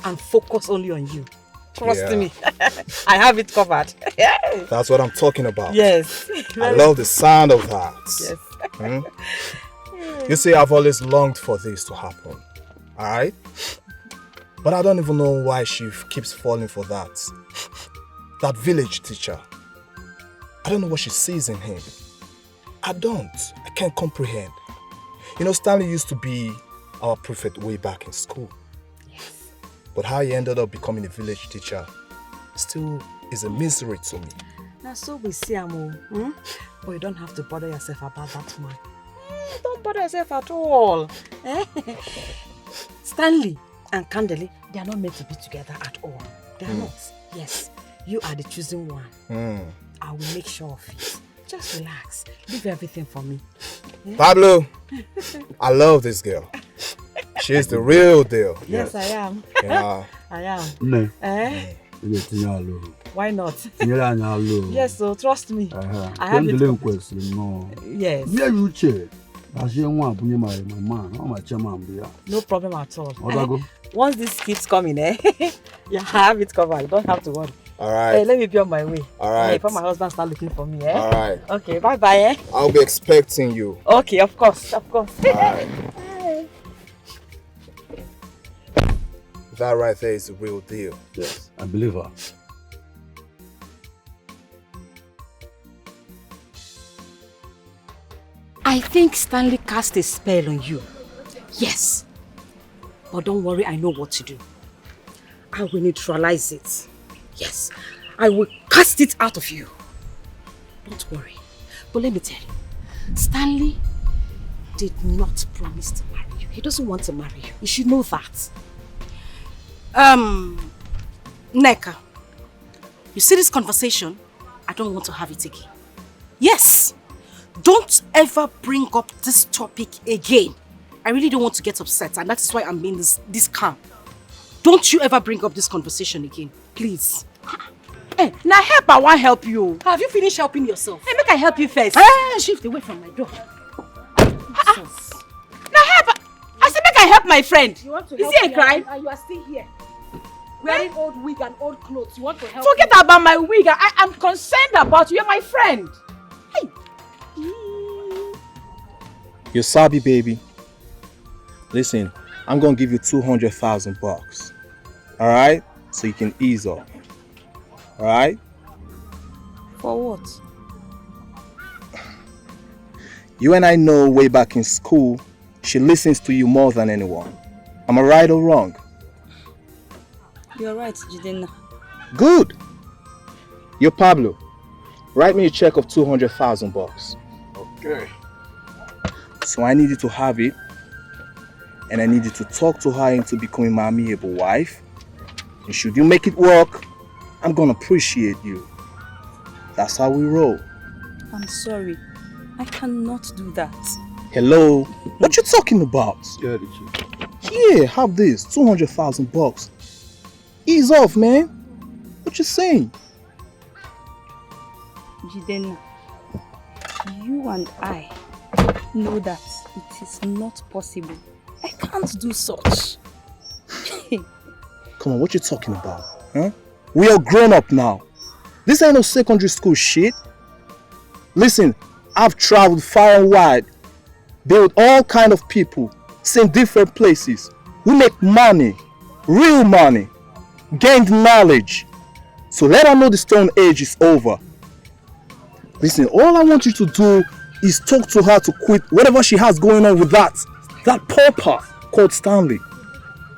and focus only on you. Trust me. I have it covered.
That's what I'm talking about.
Yes.
I love the sound of that.
Yes.
You see, I've always longed for this to happen. Alright? But I don't even know why she keeps falling for that. That village teacher. I don't know what she sees in him. I can't comprehend. You know, Stanley used to be our prefect way back in school.
Yes.
But how he ended up becoming a village teacher still is a mystery to me.
Now, so we see Amo. But you don't have to bother yourself about that man. Don't bother yourself at all. Stanley and Candeli, they are not meant to be together at all. They are not. Yes, you are the chosen one. I will make sure of it. Just relax. Leave everything for me.
Pablo, I love this girl. She's the real deal.
Yes, I am.
Yeah.
I am.
No.
Why not? Yes, so trust me. I have it. Yes. No problem at all. Once this keeps coming, yeah, I have it covered. You don't have to worry.
Alright.
Let me be on my way.
Alright.
Before my husband start looking for me.
Alright.
Okay, bye-bye.
I'll be expecting you.
Okay, of course, of course.
Alright. That right there is the real deal.
Yes, I believe her.
I think Stanley cast a spell on you. Yes. But don't worry, I know what to do. I will neutralize it. Yes. I will cast it out of you. Don't worry. But let me tell you, Stanley did not promise to marry you. He doesn't want to marry you. You should know that. Neka, you see this conversation? I don't want to have it again. Yes. Don't ever bring up this topic again. I really don't want to get upset, and that is why I'm being this calm. Don't you ever bring up this conversation again, please. Hey, now help, I want to help you. Have you finished helping yourself? Hey, make I help you first. Shift away from my door. Now help, I said make I help my friend. You want to help? Is it a crime? And you are still here. Wearing old wig and old clothes. You want to help? Forget about my wig. I am concerned about you. You're my friend. Hey.
You're sabi, baby. Listen, I'm gonna give you 200,000 bucks. Alright? So you can ease off. Alright?
For what?
You and I know way back in school, she listens to you more than anyone. Am I right or wrong?
You're right, Jidenna.
Good. Yo, Pablo, write me a check of 200,000 bucks.
Okay.
So I need you to have it, and I need you to talk to her into becoming my amiable wife. And should you make it work, I'm gonna appreciate you. That's how we roll.
I'm sorry. I cannot do that.
Hello? What you talking about? Here, have this. 200,000 bucks. Ease off, man. What you saying?
Jidenna, you and I know that it is not possible. I can't do such.
Come on, what you talking about? Huh? We are grown up now. This ain't no secondary school shit. Listen, I've traveled far and wide, been with all kind of people, seen different places. We make money, real money, gained knowledge. So let her know the stone age is over. Listen, all I want you to do is talk to her to quit whatever she has going on with that pauper called Stanley.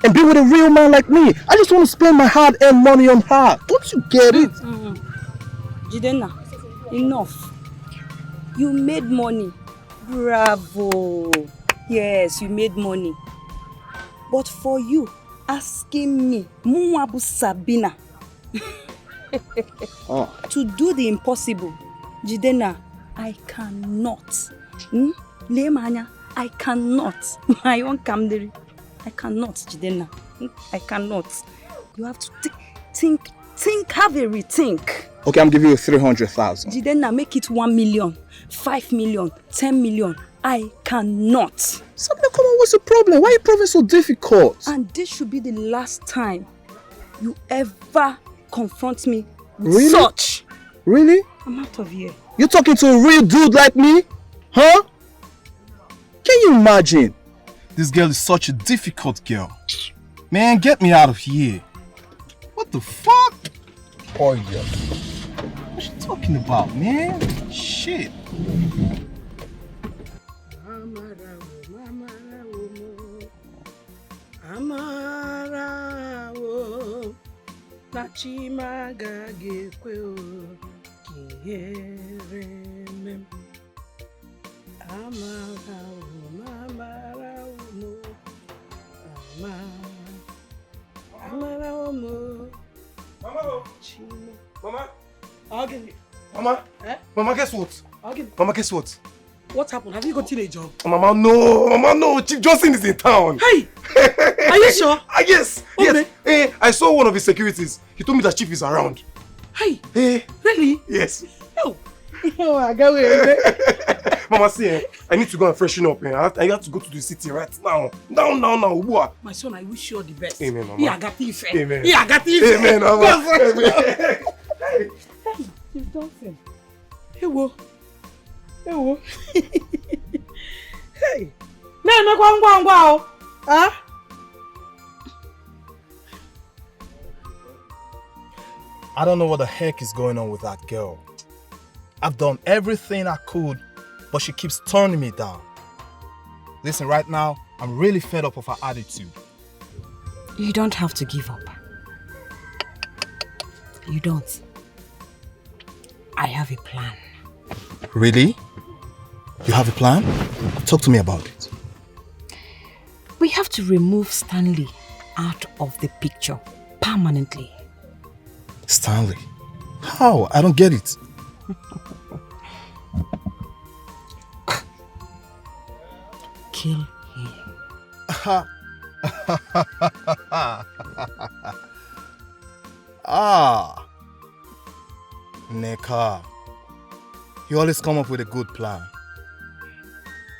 And be with a real man like me. I just want to spend my hard-earned money on her. Don't you get it?
Jidenna, enough. You made money. Bravo. Yes, you made money. But for you asking me, Muabu Sabina, to do the impossible, Jidenna, I cannot. Lemanya, I cannot. My own Kamdiri. I cannot, Jidenna.
I cannot. You have to think, have a rethink.
Okay, I'm giving you 300,000.
Then now make it 1 million, 5 million, 10 million. I cannot.
Sabina, come on, what's the problem? Why are you proving so difficult?
And this should be the last time you ever confront me with
Really?
such.
Really?
I'm out of here.
You talking to a real dude like me? Huh? Can you imagine? This girl is such a difficult girl. Man, get me out of here. What the fuck? Oh, yeah. What's she talking about, man? Shit.
Amarawo Nachimaga Gekwe Kieremem Amarawo
Mama?
Okay.
Mama? Mama, guess what?
Okay.
Mama, guess what?
What happened? Have you gotten a job?
Mama, no. Mama, no. Chief Johnson is in town.
Hey! Are you sure?
Yes.
Okay.
Yes. I saw one of his securities. He told me that Chief is around.
Hey!
Really? Yes.
Oh, I got it.
Mama, see, I need to go and freshen up. I have to go to the city right now. Now.
My son, I wish you all the best.
Amen, Mama.
Yeah, I got it.
Amen.
Yeah, I got it.
Amen, Mama. Amen.
Hey, Chief Johnson. Hey, wo. Hey. Man, huh?
I don't know what the heck is going on with that girl. I've done everything I could, but she keeps turning me down. Listen, right now, I'm really fed up of her attitude.
You don't have to give up. You don't. I have a plan.
Really? You have a plan? Talk to me about it.
We have to remove Stanley out of the picture permanently.
Stanley? How? I don't get it.
Kill him.
Neka. You always come up with a good plan.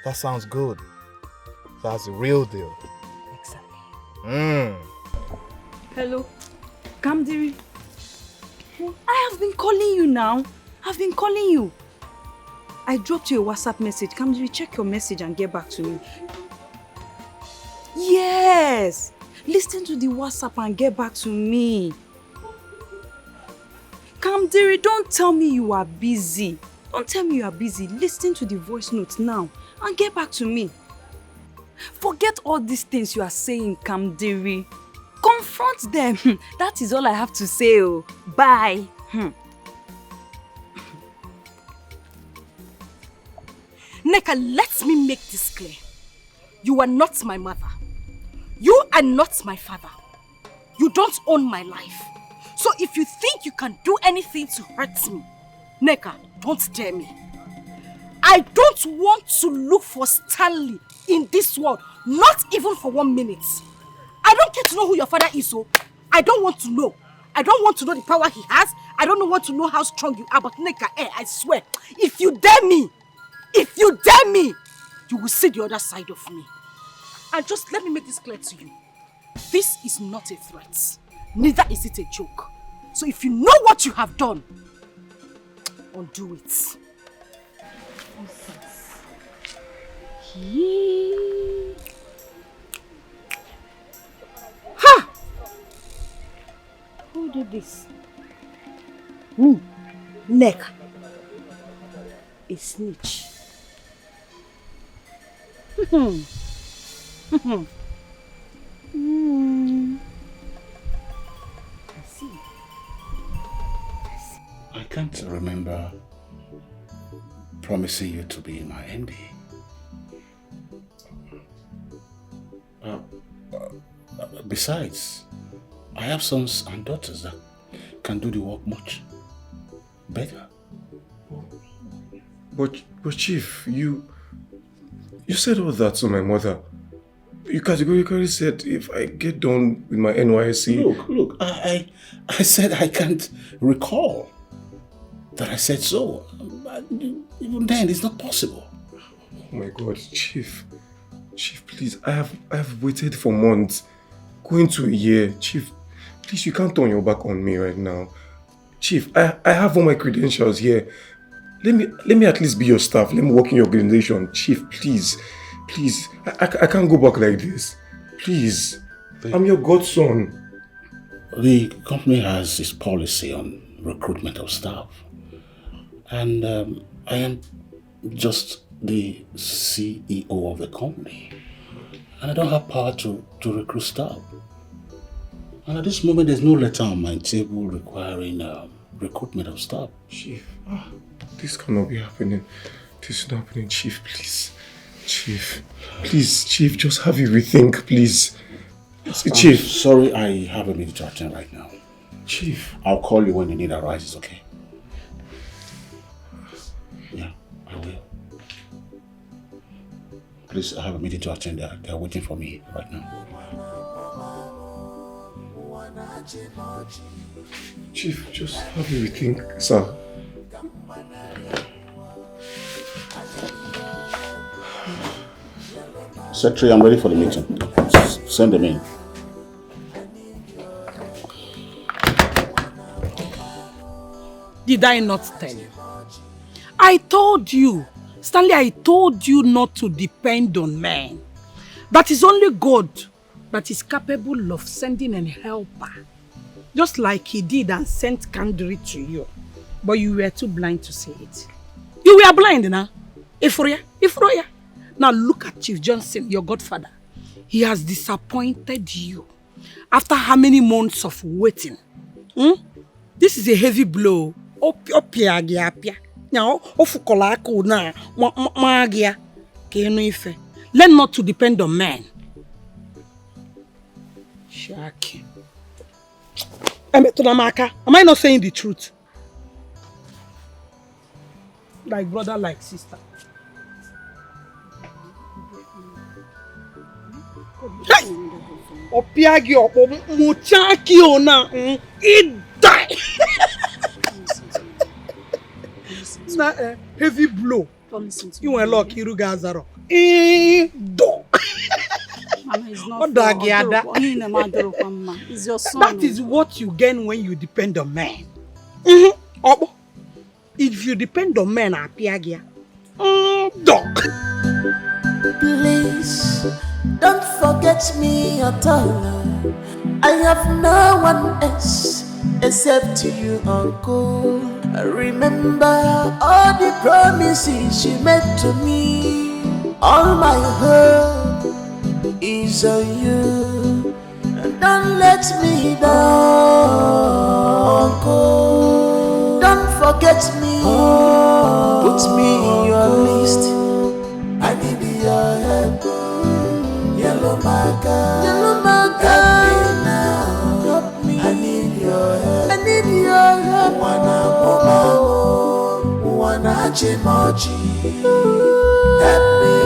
That sounds good. That's the real deal.
Exactly.
Hello, Kamdiri. I have been calling you now. I've been calling you. I dropped you a WhatsApp message. Kamdiri, check your message and get back to me. Yes. Listen to the WhatsApp and get back to me. Kamdiri, don't tell me you are busy. Don't tell me you are busy. Listen to the voice notes now and get back to me. Forget all these things you are saying, Kamdiri. Confront them. That is all I have to say. Oh. Bye.
Neka, let me make this clear. You are not my mother. You are not my father. You don't own my life. So if you think you can do anything to hurt me, Neka, don't dare me. I don't want to look for Stanley in this world, not even for 1 minute. I don't care to know who your father is, so I don't want to know. I don't want to know the power he has. I don't want to know how strong you are, but Neka, I swear, if you dare me, you will see the other side of me. And just let me make this clear to you. This is not a threat. Neither is it a joke. So if you know what you have done, undo it.
Ha! Who did this? Me. Neck. A snitch.
I can't remember promising you to be my MD. Besides, I have sons and daughters that can do the work much better.
But Chief, you said all that to my mother. You categorically said if I get done with my NYSC...
Look, I said I can't recall that I said so. Even then, it's not possible.
Oh my God, Chief, please, I have waited for months, going to a year. Chief, please, you can't turn your back on me right now. Chief, I have all my credentials here. Let me at least be your staff. Let me work in your organization. Chief, please, I can't go back like this. Please, I'm your godson.
The company has its policy on recruitment of staff. And I am just the CEO of the company. And I don't have power to recruit staff. And at this moment, there's no letter on my table requiring recruitment of staff.
Chief, this cannot be happening. This is not happening, Chief, please. Chief, please, Chief, just have a rethink, please. Chief.
Sorry, I have a meeting to attend right now.
Chief.
I'll call you when the need arises, okay? Yeah, I will. Please, I have a meeting to attend. They're waiting for me right now.
Chief, just have a rethink, sir.
Secretary, I'm ready for the meeting. Send them in.
Did I not tell you? I told you, Stanley, I told you not to depend on men. That is only God that is capable of sending a helper. Just like he did and sent Kandri to you. But you were too blind to see it. You were blind now. Ifroya. Now look at Chief Johnson, your godfather. He has disappointed you. After how many months of waiting? This is a heavy blow. Learn not to depend on men. Shaki. Am I not saying the truth? Like brother, like sister. Hey! Opiagi opo muchaki ona it die. Na heavy blow. You went luck Iruga Azaro. Do.
Mama, it's not it's your son.
That is what you gain when you depend on men. If you depend on men, Apiagia. Dog.
Please don't forget me at all. I have no one else except you, Uncle. I remember all the promises you made to me. All my hope is on you. Don't let me down, Uncle. Don't forget me. Put me in your list. I need your help. Yellow Maga, help me now. Help me. I need your help. Wanna chimochi. Help me.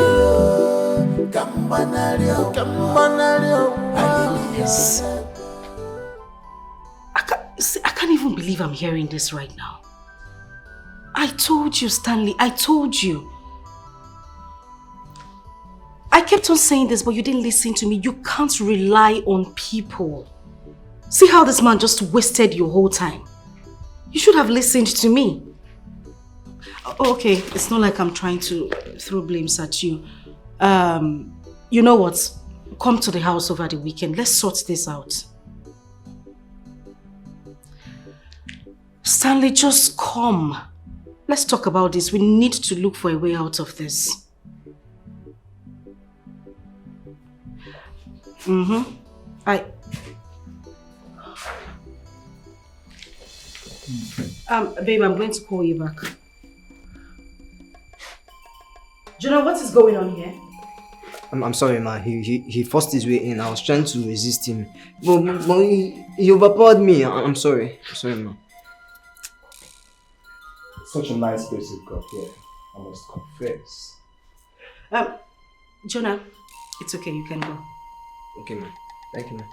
Kambanario. I need your help.
I can't even believe I'm hearing this right now. I told you, Stanley, I told you. I kept on saying this, but you didn't listen to me. You can't rely on people. See how this man just wasted your whole time. You should have listened to me. Okay, it's not like I'm trying to throw blames at you. You know what? Come to the house over the weekend. Let's sort this out. Stanley, just come. Let's talk about this. We need to look for a way out of this. Babe, I'm going to call you back. Jonah, what is going on here?
I'm sorry, ma. He forced his way in. I was trying to resist him. But he overpowered me. I'm sorry. I'm sorry, ma.
Such a nice place you've got here. I must confess.
Jonah, it's okay. You can go.
Okay, man. Thank you, man.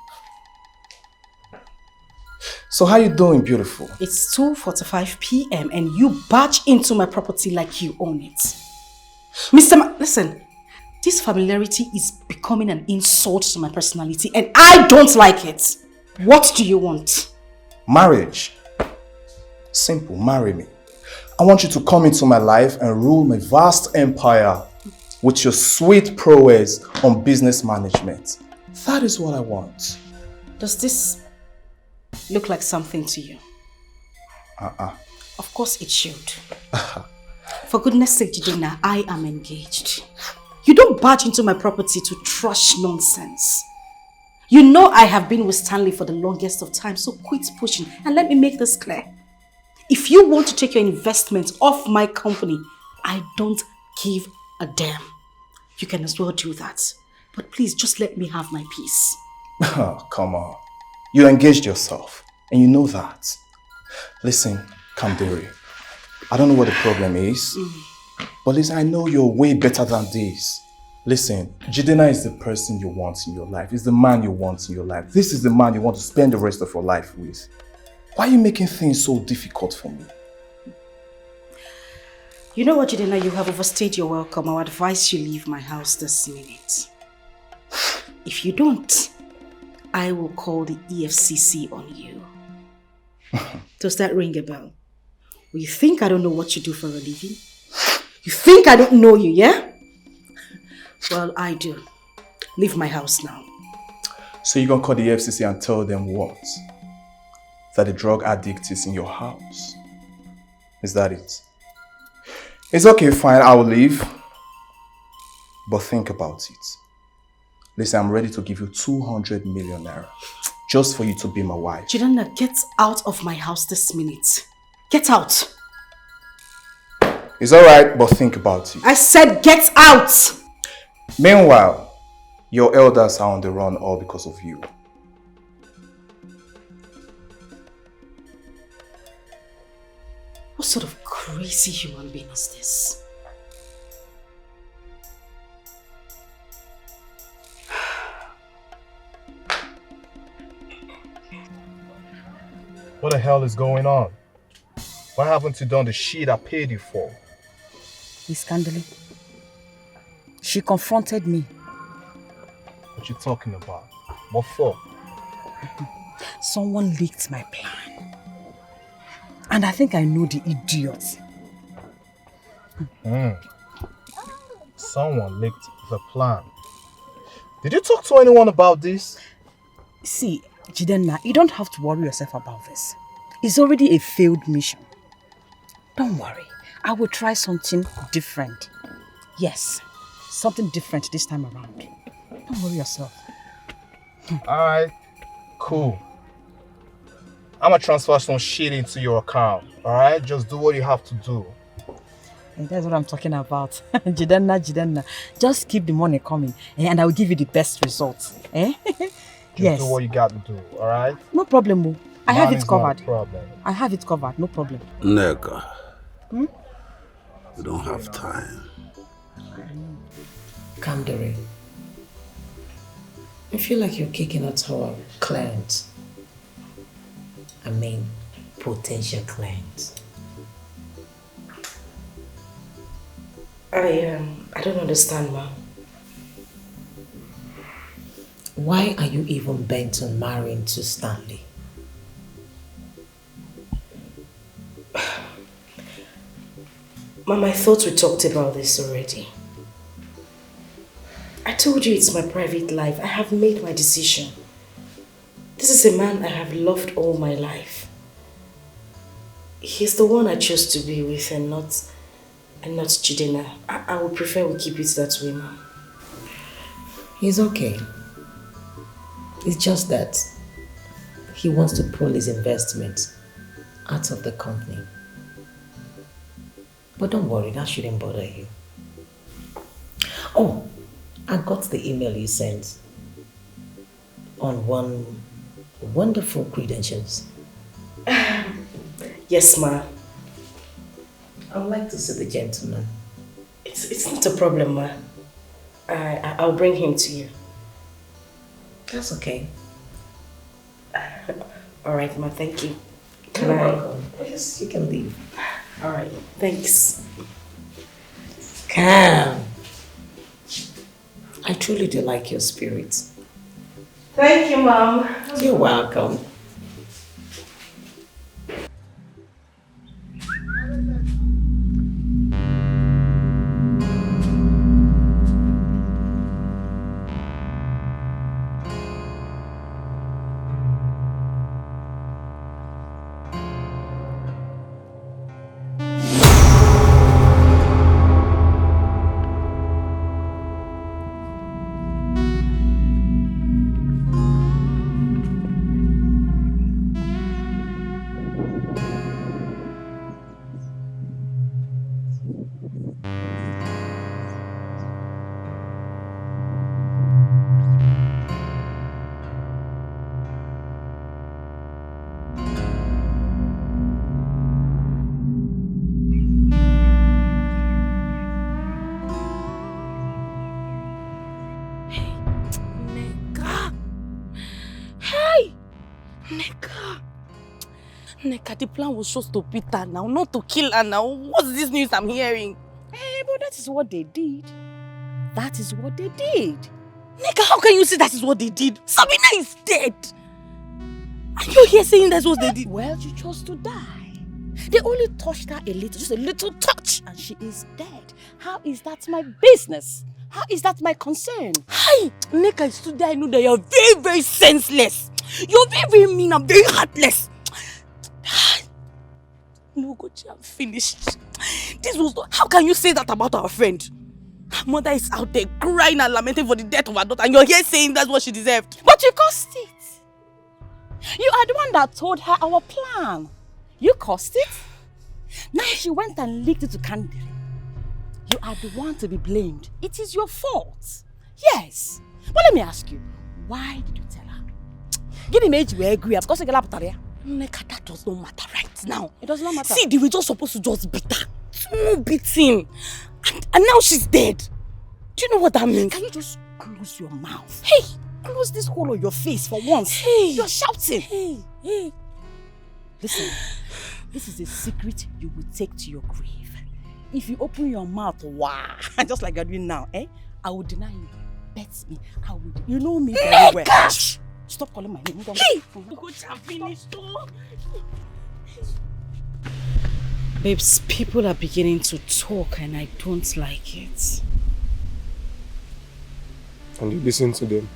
So how you doing, beautiful?
It's 2:45 p.m. and you barge into my property like you own it. Listen, this familiarity is becoming an insult to my personality and I don't like it. What do you want?
Marriage. Simple, marry me. I want you to come into my life and rule my vast empire with your sweet prowess on business management. That is what I want.
Does this look like something to you? Of course it should. For goodness sake, Jidena, I am engaged. You don't barge into my property to trash nonsense. You know I have been with Stanley for the longest of time, so quit pushing and let me make this clear. If you want to take your investment off my company, I don't give a damn. You can as well do that. But please, just let me have my peace.
Oh, come on. You engaged yourself, and you know that. Listen, Kandere, I don't know what the problem is, but listen, I know you're way better than this. Listen, Jidena is the person you want in your life. He's the man you want in your life. This is the man you want to spend the rest of your life with. Why are you making things so difficult for me?
You know what, Jidena, you have overstayed your welcome. I would advise you leave my house this minute. If you don't, I will call the EFCC on you. Does that ring a bell? Well, you think I don't know what you do for a living? You think I don't know you, yeah? Well, I do. Leave my house now.
So you're gonna call the FCC and tell them what? That the drug addict is in your house? Is that it? It's okay, fine, I will leave. But think about it. Listen, I'm ready to give you 200 million naira. Just for you to be my wife.
Jidena, get out of my house this minute. Get out.
It's alright, but think about it.
I said get out!
Meanwhile, your elders are on the run all because of you.
What sort of crazy human being is this?
What the hell is going on? Why haven't you done the shit I paid you for?
Miss Candeli, she confronted me.
What you talking about? What for?
Someone leaked my plan. And I think I know the idiot.
Someone leaked the plan. Did you talk to anyone about this?
See, Jidena, you don't have to worry yourself about this. It's already a failed mission. Don't worry. I will try something different. Yes, something different this time around. Don't worry yourself.
Alright, cool. I'm gonna transfer some shit into your account. Alright, just do what you have to do.
And that's what I'm talking about. Jidena. Just keep the money coming and I will give you the best results.
Just do what you got to do, alright?
No problem, Mo. I have it covered.
Not a problem.
I have it covered, no problem.
Nega, we don't have time.
Kandere, I feel like you're kicking out our clients. I mean, potential clients.
I don't understand, ma.
Why are you even bent on marrying to Stanley?
Mom, I thought we talked about this already. I told you it's my private life. I have made my decision. This is a man I have loved all my life. He's the one I chose to be with and not Jidena. I would prefer we keep it that way, Mom.
He's okay. It's just that he wants to pull his investment out of the company. But don't worry, that shouldn't bother you. Oh, I got the email you sent on one wonderful credentials.
Yes, ma.
I would like to see the gentleman.
It's not a problem, ma. I'll bring him to you.
That's okay.
All right, Ma, thank you.
You're welcome. Yes, you can leave.
All right, thanks.
Come. I truly do like your spirit.
Thank you, Mom.
You're welcome.
Neka, the plan was just to beat her now, not to kill her now. What's this news I'm hearing?
Hey, but that is what they did. That is what they did.
Neka, how can you say that is what they did? Sabina is dead. Are you here saying that's what they did?
Well, she chose to die. They only touched her a little, just a little touch, and she is dead. How is that my business? How is that my concern?
Hi, Neka, today I know that you're very, very senseless. You're very, very mean and very heartless. No, God, I'm finished. This was not... How can you say that about our friend? Her mother is out there crying and lamenting for the death of her daughter, and you're here saying that's what she deserved.
But you caused it. You are the one that told her our plan. You caused it. Now she went and leaked it to Candy. You are the one to be blamed. It is your fault. Yes. But let me ask you, why did you tell her? Give me age we agree because you get up there.
Neka, that does not matter right now.
It does not matter.
See, they were just supposed to just beat her. Small beating. And now she's dead. Do you know what that means?
Can you just close your mouth? Hey, close this hole on your face for once.
Hey.
You're shouting.
Hey.
Listen, this is a secret you will take to your grave. If you open your mouth, wow, just like you're doing now, I will deny you. Bet me, I would. You know me very well.
Gosh!
Stop calling my name.
Hey! I'm finished.
Babes, people are beginning to talk and I don't like it.
And you listen to them.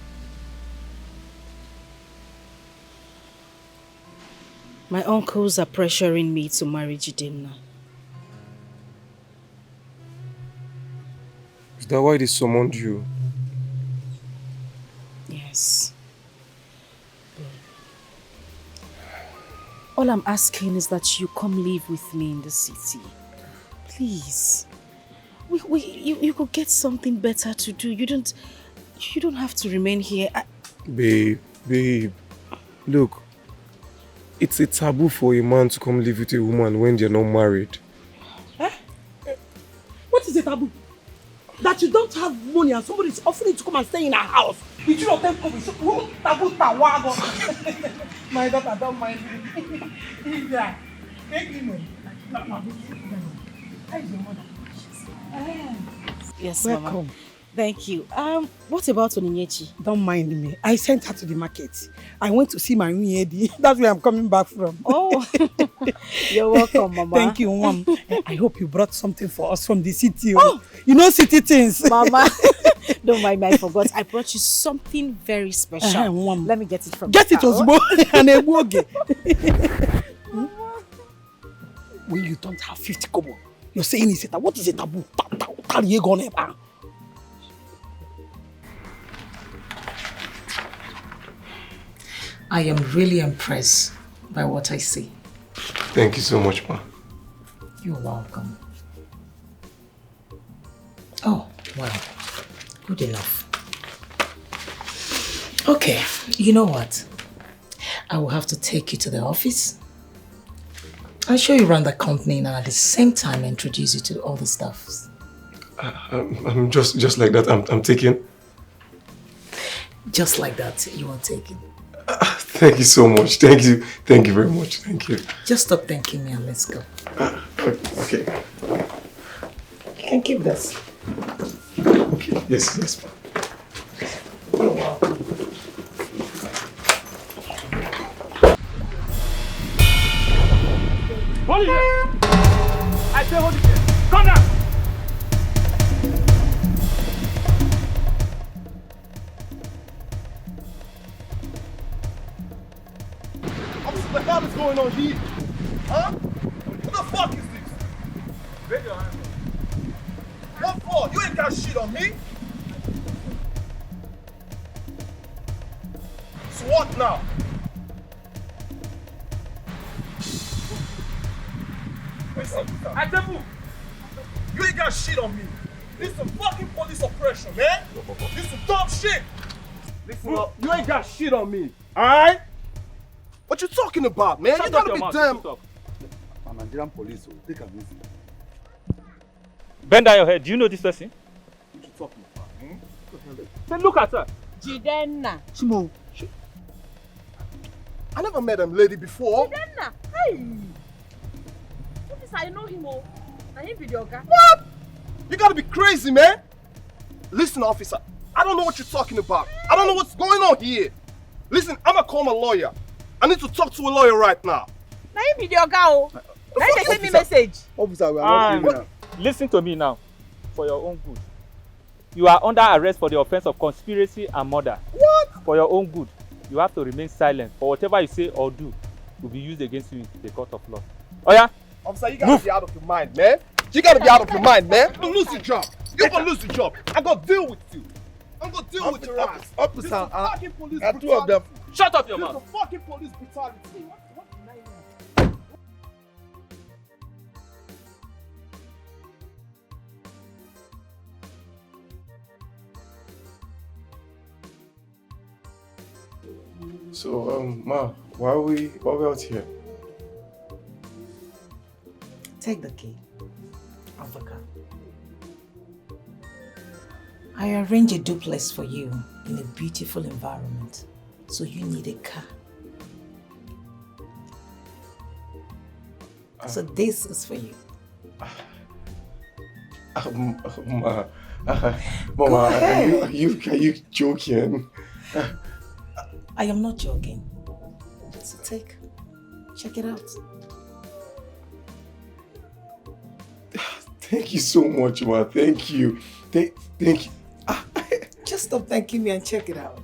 My uncles are pressuring me to marry Jidenna.
Is that why they summoned you?
Yes. All I'm asking is that you come live with me in the city. Please. You could get something better to do. You don't have to remain here.
Babe. Look. It's a taboo for a man to come live with a woman when they're not married.
What is a taboo? That you don't have money and somebody is offering to come and stay in our house. Did you not tell me? Taboo tawago. My daughter don't mind me. Yeah. Take me. How is your mother?
Yes,
welcome.
Mama. Thank you. What about Onyinyechi?
Don't mind me. I sent her to the market. I went to see my Unyedi. That's where I'm coming back from.
Oh, you're welcome, Mama.
Thank you, Mom. I hope you brought something for us from the city. Oh, you know city things.
Mama, don't mind me. I forgot. I brought you something very special.
Mom.
Let me get it from
Get
the
it, Osbo. And a boge. When you don't have 50 kobo, you're saying it's a taboo. What is a taboo?
I am really impressed by what I see.
Thank you so much, Ma.
You're welcome. Oh, well, good enough. Okay, you know what? I will have to take you to the office. I'll show you around the company and at the same time introduce you to all the staffs.
I'm just like that. I'm taking.
Just like that, you are taken.
Thank you so much. Thank you. Thank you very much. Thank you.
Just stop thanking me and let's go.
Okay.
You can keep this.
Okay. Yes, yes.
You're welcome.
Hold it here! I say hold it here. Come down!
What the hell is going on here? Huh? What the fuck is this? Raise your hand. What for? You ain't got shit on me. So what now? Listen, I tell you, you ain't got shit on me. This is some fucking police oppression, man. This is some dumb shit. Listen up, you ain't got shit on me, alright? What you talking about, man?
Shut
you gotta
up
be
your
damn.
mouth, I'm Nigerian police, so take a easy.
Bend down your head. Do you know this person?
What you talking about?
Say, look at her.
Jidenna.
Chimo. I never met a lady before.
Jidenna. Hey. What is I know him? Oh, na him be the oga.
What? You gotta be crazy, man. Listen, officer. I don't know what you're talking about. I don't know what's going on here. Listen, I'm gonna call my lawyer. I need to talk to a lawyer right now.
Na him be the oga. Oh. Na him dey send me message.
Officer, we are not criminal.
Listen to me now, for your own good. You are under arrest for the offense of conspiracy and murder.
What?
For your own good, you have to remain silent. For whatever you say or do will be used against you in the court of law. Oh yeah?
Officer, you gotta be out of your mind, man. You gotta be out of your mind, man. You're gonna lose your job. You're gonna lose your job. I'm gonna deal with you. I'm gonna deal with your ass.
Officer,
This is fucking police
two of them.
brutality.
Shut up your
This
mouth.
is a fucking police brutality.
So, Ma, why are we out here?
Take the key of the car. I arrange a duplex for you in a beautiful environment. So you need a car. So this is for you.
Ma, Mama, are you joking?
I am not joking. So check it out.
Thank you so much, Ma. Thank you. Thank you.
Just stop thanking me and check it out.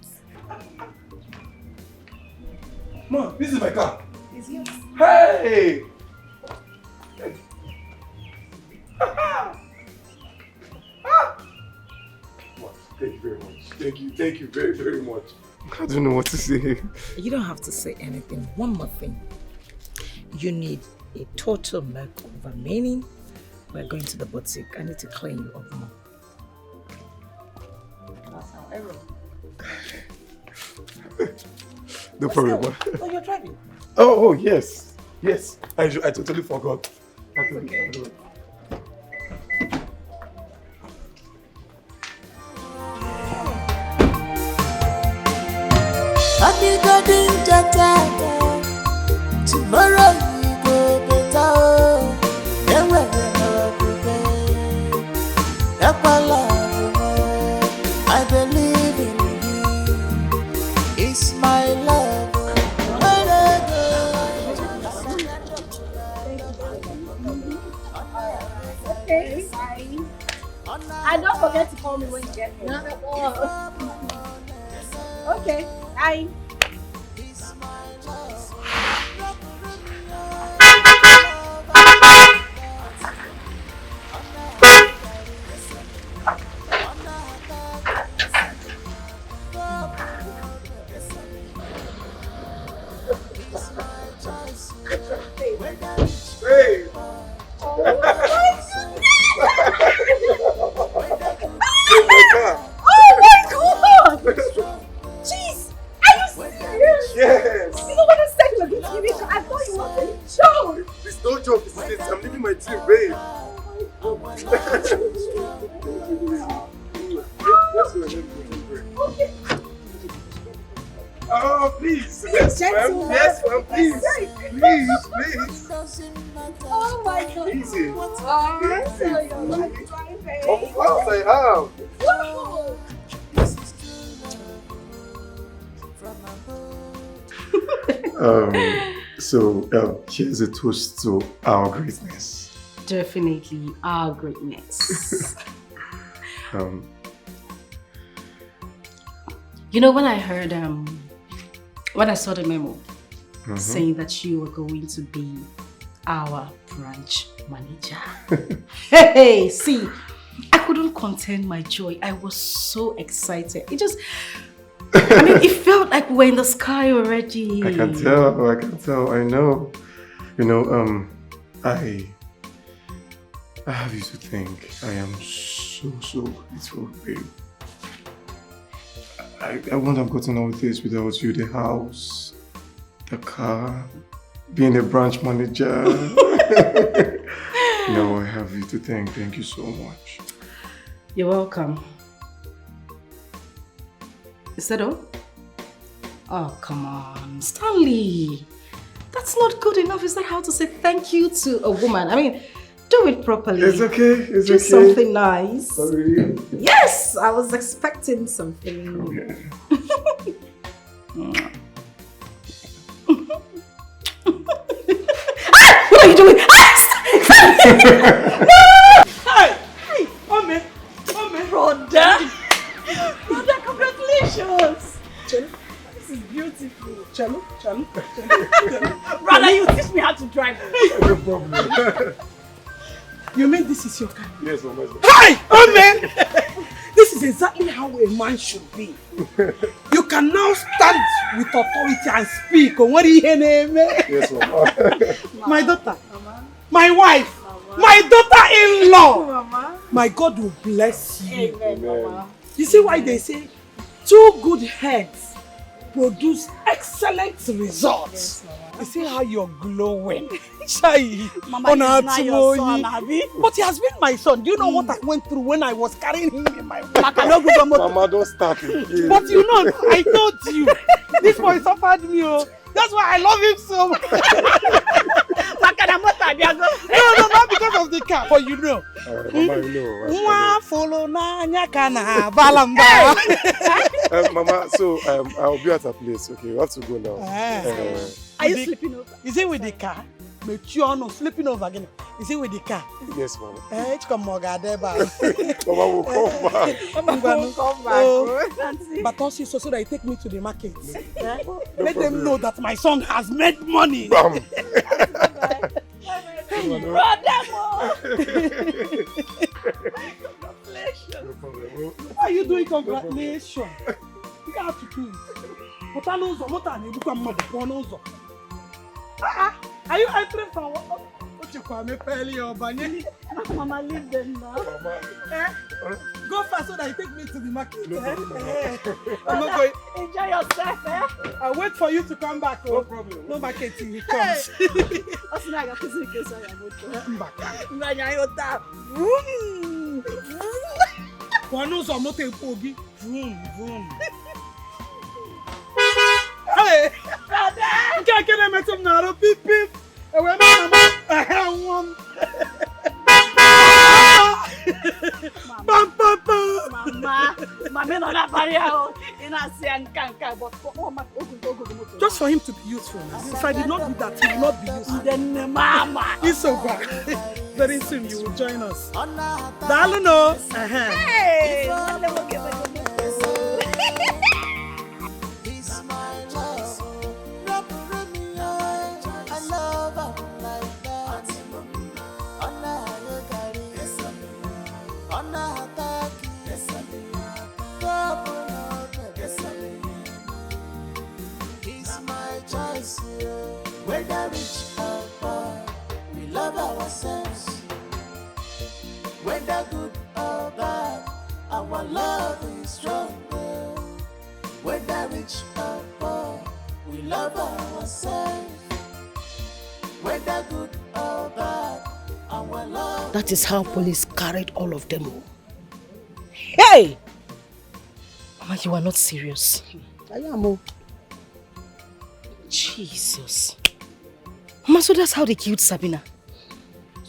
Ma, this is my car.
It's yours.
Hey! Thank you very much. Thank you very, very much. I don't know what to say.
You don't have to say anything. One more thing. You need a total makeover, meaning we're going to the boutique. I need to clean you up more. That's how I roll.
No problem. Ma.
Oh, you're driving?
Oh, yes. Yes. I totally forgot.
Happy garden jata, tomorrow we go better. Then we will prepare. I believe in you. It's my love.
Okay. And don't forget to call me when you get here. Okay. Bye.
Hey!
Oh my God! Jeez! Are you serious?
Yes!
You know what I'm saying? Like, I thought you were a joke!
It's no joke, it's I'm living my dream, babe.
Okay.
Oh, please. Yes, ma'am. Yes, ma'am. Please. Please.
Oh my God.
Easy.
Oh, so you're driving.
Of course I am.
Wow.
Here's a toast to our greatness.
Definitely our greatness. You know, when I heard, when I saw the memo saying that you were going to be our branch manager. Hey, see, I couldn't contain my joy. I was so excited. It just, I mean, it felt like we're in the sky already.
I can tell, I know. You know, I have you to thank. I am so grateful, babe. I wouldn't have gotten all this without you. The house, the car, being a branch manager. No, I have you to thank. Thank you so much.
You're welcome. Is that all? Oh, come on, Stanley. That's not good enough. Is that how to say thank you to a woman? I mean, do it properly.
It's okay.
Do something nice.
Sorry.
Yes, I was expecting something.
Okay.
What are you doing?
Hey, Ome, brother, congratulations. Chelo, this is beautiful. Chelo. Brother, you teach me how to drive.
No problem.
You mean this is your car?
Yes, Mama.
Hey, Ome! This is exactly how a man should be. You can now stand with authority and speak on what he name.
Yes, Mama.
My daughter, my wife, my daughter-in-law. My God will bless you.
Amen.
You see why they say 2 good heads produce excellent results. You see how you're glowing. Shy.
Mama, he's not your son, Abi.
But he has been my son. Do you know what I went through when I was carrying him in my
Mama, don't start again.
But you know, I told you, this boy suffered me. That's why I love him so much. No, not because of the car, but you know.
Mama, you know. Mama, so I'll be at a place. Okay, we have to go now.
Are you sleeping over? Is it with the car? Sleeping over again. Is it with the car?
Yes, Mama.
Mama
will come back.
Mama will come back. But also so that you take me to the market. Let them know that my son has made money.
Brother!
Congratulations. Why are you doing congratulations? You can't have to do it. Are you entering from what you call me, Peli or Banyani?
Mama, leave them now.
Go fast so that you take me to the market.
I'm not going. Enjoy yourself,
I'll wait for you to come back.
No problem.
No market till he comes. Hey! Can't get him at now, beep beep. Just for him to be useful. If I did not do that, he will not be useful.
Then Mama.
It's over. Very soon you will join us. Daluno.
Hey!
Whether rich or poor, we love ourselves. Whether good or bad, our love is stronger. Whether rich or poor, we love ourselves. Whether good or bad, our love.
That is how police carried all of them. Hey!
Mama, you are not serious.
I am.
Jesus. Mama, so that's how they killed Sabina.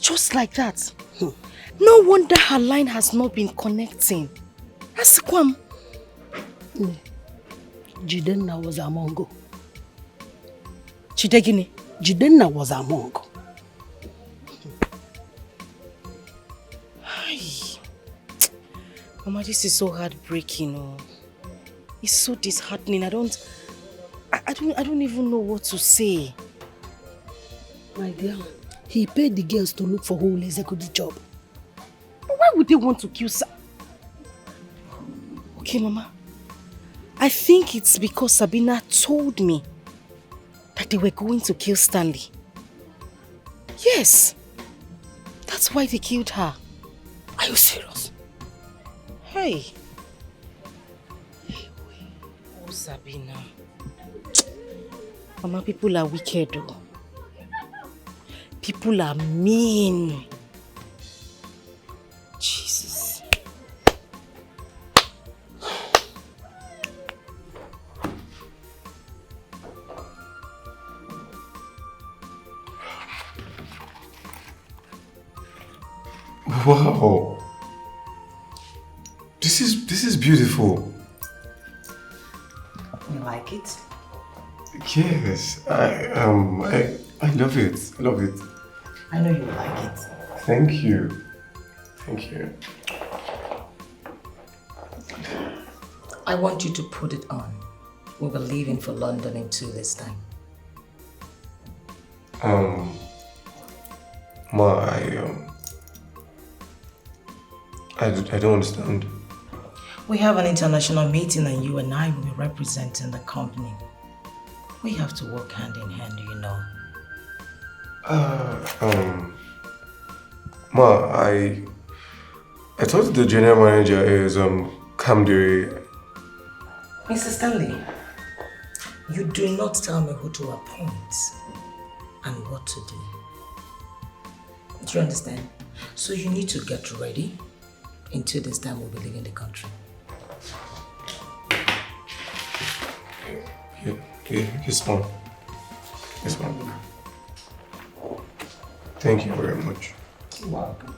Just like that. No wonder her line has not been connecting. Asikwam.
Jidenna was among them.
Chidegini?
Jidenna was among them.
Mama, this is so heartbreaking. Oh. It's so disheartening. I don't even know what to say.
My dear, he paid the girls to look for who will execute the job.
Why would they want to kill Okay, Mama. I think it's because Sabina told me that they were going to kill Stanley. Yes. That's why they killed her.
Are you serious?
Hey. Oh, Sabina. Mama, people are wicked though. People are mean. Jesus.
Wow. This is beautiful.
You like it?
Yes. I love it. I love it.
I know you like it.
Thank you. Thank you.
I want you to put it on. We'll be leaving for London in 2 days' time.
Ma, I don't understand.
We have an international meeting and you and I will be representing the company. We have to work hand in hand, you know.
Ma, I thought the general manager is Kamdiri.
Mr. Stanley, you do not tell me who to appoint and what to do. Do you understand? So you need to get ready. In 2 days' time, we'll be leaving the country.
Yes, ma'am. Yes, ma'am. Thank you very much.
You're welcome.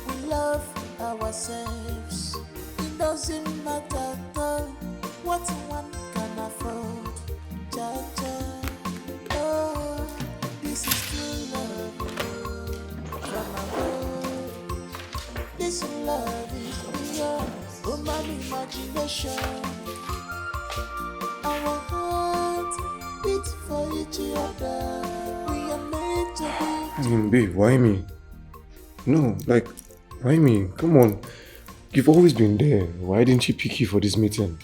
We love ourselves. It doesn't matter what one can afford. Cha-cha. Oh, this is true love. From above. This love is beyond human imagination. Our hearts beat for each other. We are made to be.
I mean, babe, why me? No, like, why me? Come on. You've always been there. Why didn't she pick you for this meeting?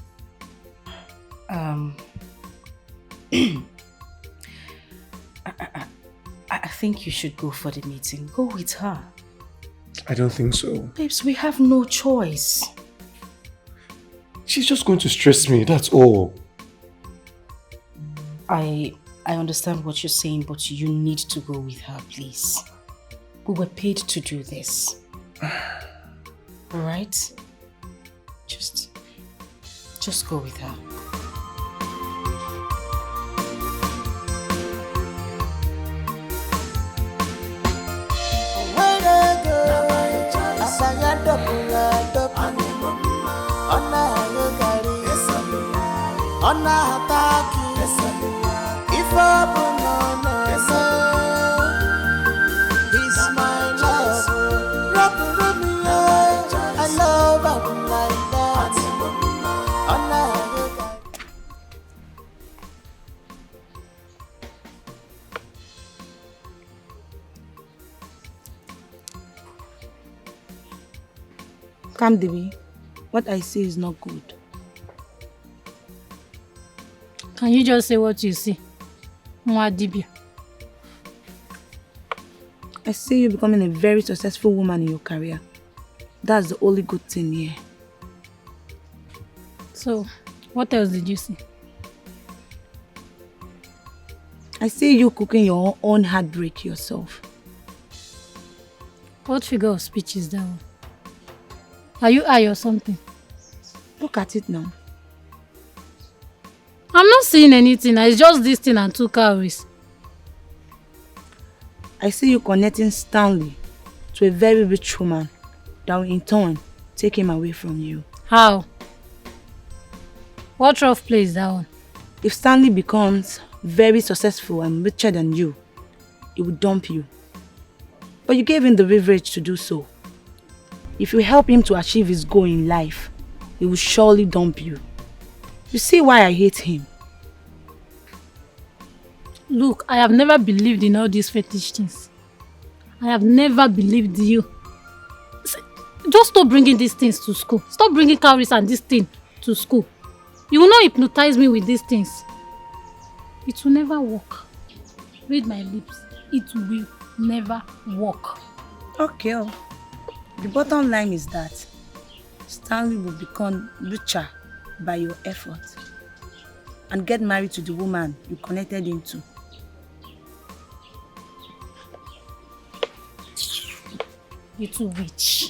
I think you should go for the meeting. Go with her.
I don't think so.
Babes, we have no choice.
She's just going to stress me, that's all.
I understand what you're saying, but you need to go with her, please. We were paid to do this. Alright? Just go with her.
Kamdebi, what I say is not good.
Can you just say what you see? Mwadibia.
I see you becoming a very successful woman in your career. That's the only good thing here.
So, what else did you see?
I see you cooking your own heartbreak yourself.
What figure of speech is that one? Are you high or something?
Look at it now.
I'm not seeing anything. It's just this thing and 2 calories.
I see you connecting Stanley to a very rich woman that will in turn take him away from you.
How? What rough play is that one?
If Stanley becomes very successful and richer than you, he will dump you. But you gave him the leverage to do so. If you help him to achieve his goal in life, he will surely dump you. You see why I hate him?
Look, I have never believed in all these fetish things. I have never believed you. Just stop bringing these things to school. Stop bringing calories and this thing to school. You will not hypnotize me with these things. It will never work. Read my lips. It will never work.
Okay. The bottom line is that Stanley will become richer by your effort and get married to the woman you connected him to.
You're too rich.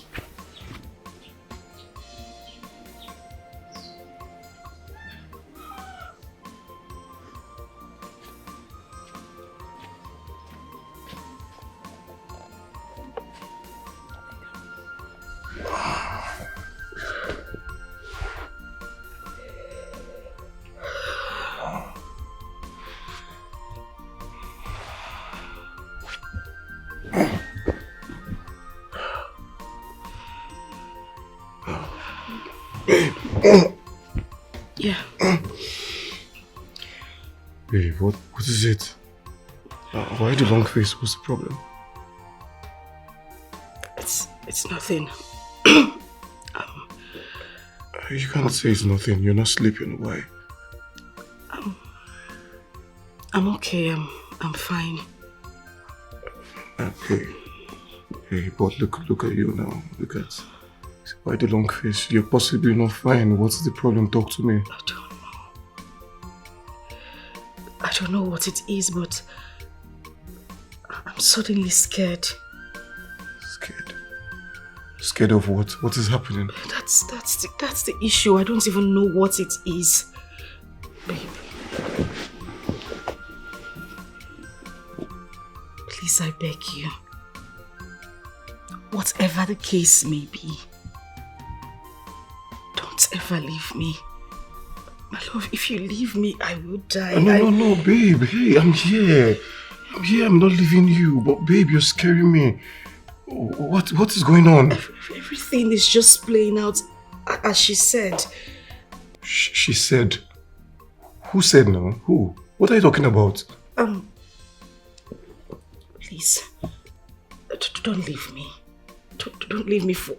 Yeah. Babe, what is it? Why the long face? What's the problem?
It's nothing.
You can't say it's nothing. You're not sleeping. Why?
I'm okay. I'm fine.
Okay. Hey, but look at you now. Look at. Why the long face? You're possibly not fine. What's the problem? Talk to me.
I don't know what it is, but I'm suddenly scared.
Scared? Scared of what? What is happening?
That's the issue. I don't even know what it is. Babe. Please, I beg you. Whatever the case may be, don't ever leave me. My love, if you leave me, I will die.
No, babe. Hey, I'm here. I'm not leaving you. But babe, you're scaring me. What is going on?
Everything is just playing out as she said.
She said? Who said now? Who? What are you talking about?
Please, don't leave me. Don't leave me for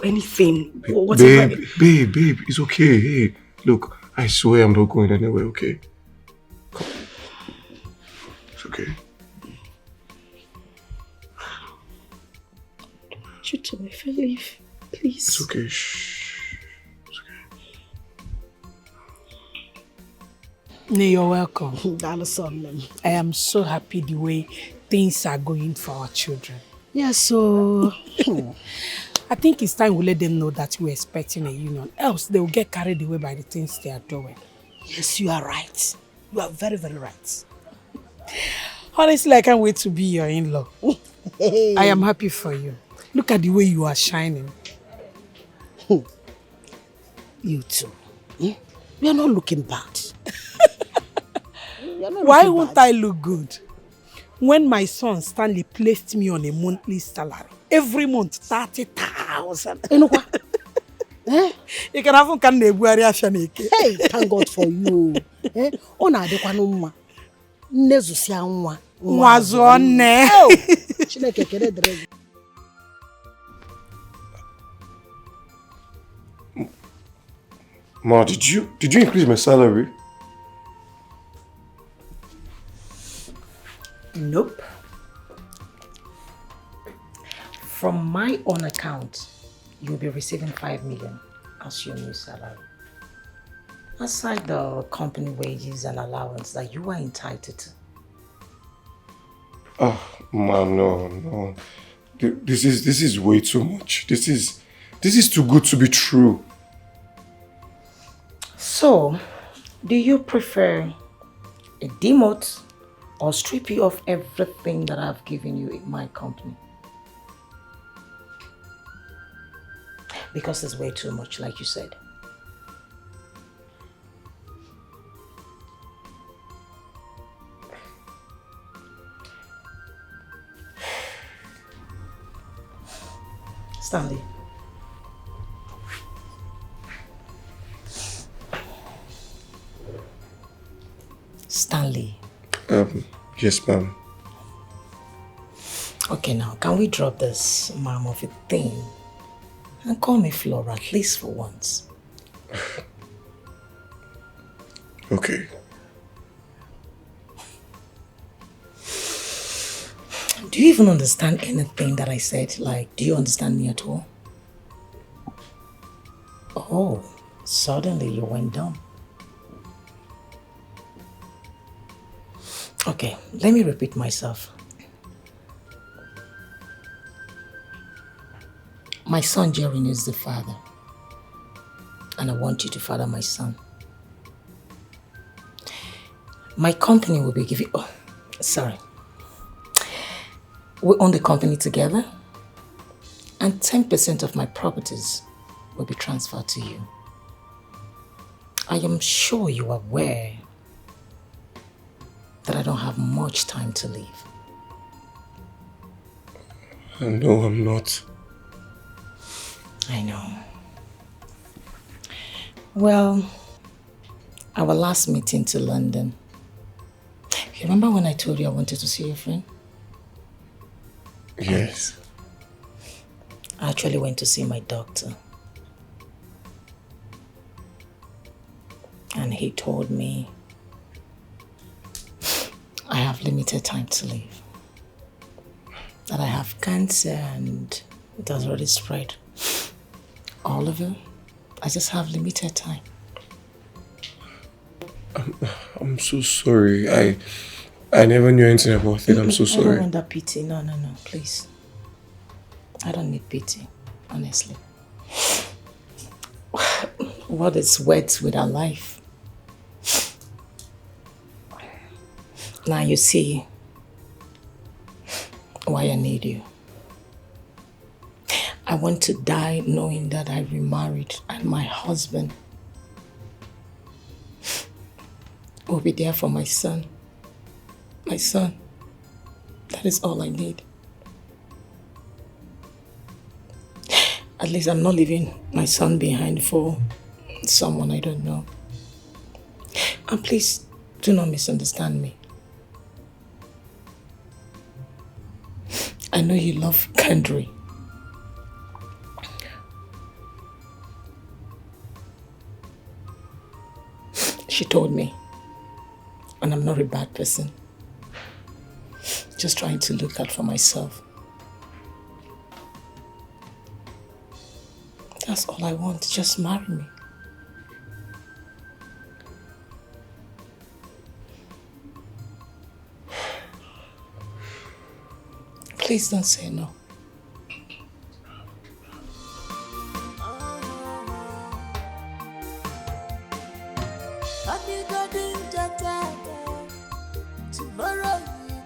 anything. Whatever.
Babe, it's okay. Hey, look, I swear I'm not going anywhere, okay? Come. It's okay.
You tell me if I leave, please.
It's okay. Shh. It's okay.
You're welcome. I am so happy the way things are going for our children.
Yeah, so
I think it's time we let them know that we're expecting a union. Else they will get carried away by the things they are doing.
Yes, you are right. You are very, very right.
Honestly, I can't wait to be your in-law.
Hey.
I am happy for you. Look at the way you are shining.
You too. You are not looking bad.
Why won't I look good? When my son Stanley placed me on a monthly salary, every month 30,000. You can have a
Hey, thank God for you. Ona adekwa no mma. Nnezusia nwa.
Nwazone.
Chineke kere dere.
Ma, did you increase my salary?
Nope. From my own account, you'll be receiving 5 million as your new salary. Aside the company wages and allowance that you are entitled to.
Oh, man, no. This is way too much. This is too good to be true.
So, do you prefer a demote or strip you of everything that I've given you in my company? Because it's way too much, like you said. Stanley. Stanley.
Yes, ma'am.
Okay, now, can we drop this mom of a thing and call me Flora, at least for once?
Okay.
Do you even understand anything that I said? Like, do you understand me at all? Oh, suddenly you went dumb. Okay, let me repeat myself. My son Jerry is the father, and I want you to father my son. My company will be giving... Oh, sorry. We own the company together, and 10% of my properties will be transferred to you. I am sure you are aware that I don't have much time to live.
No, I'm not.
I know. Well, our last meeting to London. You remember when I told you I wanted to see your friend?
Yes.
I actually went to see my doctor. And he told me I have limited time to live. That I have cancer and it has already spread. Oliver, I just have limited time.
I'm so sorry. I never knew anything about it. I'm so sorry.
I don't want that pity. No, please. I don't need pity, honestly. What is wet with our life? Now you see why I need you. I want to die knowing that I remarried and my husband will be there for my son. My son. That is all I need. At least I'm not leaving my son behind for someone I don't know. And please, do not misunderstand me. I know you love Kendry. She told me, and I'm not a bad person. Just trying to look out for myself. That's all I want. Just marry me. Please don't say no.
Tomorrow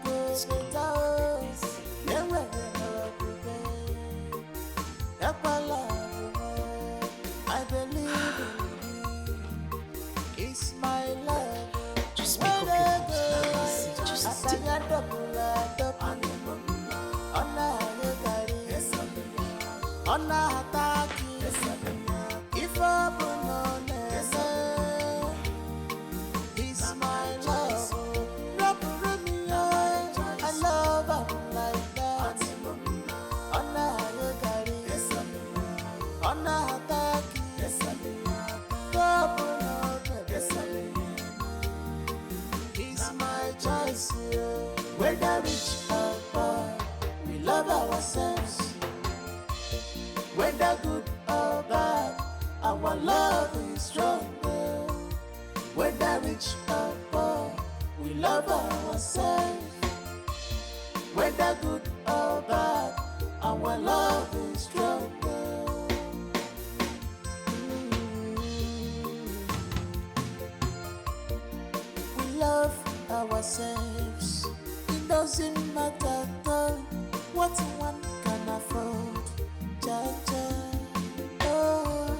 we go house. I believe in you. It's my love.
Just pick up your
Whether rich or poor, we love ourselves. Whether good or bad, our love is stronger. Whether rich or poor, we love ourselves. whether good or bad, our love is stronger. We love ourselves. It doesn't matter at all what one can afford. Cha-cha. Oh,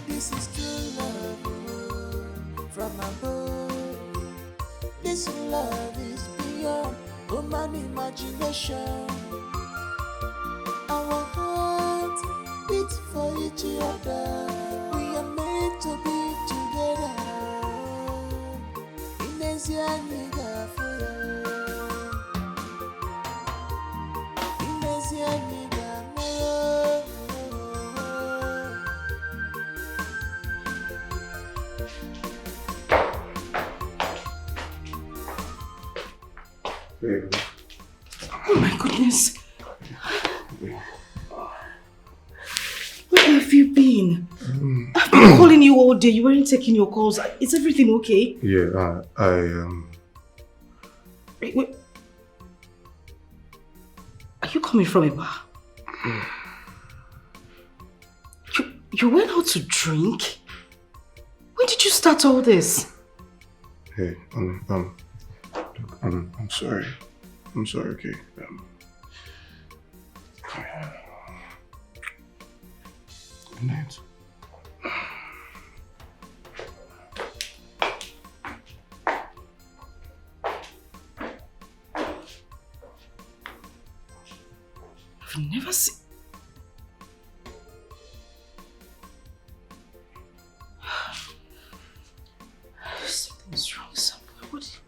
this is true love, oh, from above. This love is beyond human imagination. Our hearts beat for each other. We are made to be together. Inezia nyiga fire. Inezia nyiga mero.
Oh my goodness. Where have you been? I've been calling you all day. You weren't taking your calls. Is everything okay?
Yeah,
Wait. Are you coming from a bar? You went out to drink? When did you start all this?
Hey, I'm sorry. I'm sorry, okay? Good night.
I've never seen... Something's wrong somewhere. What?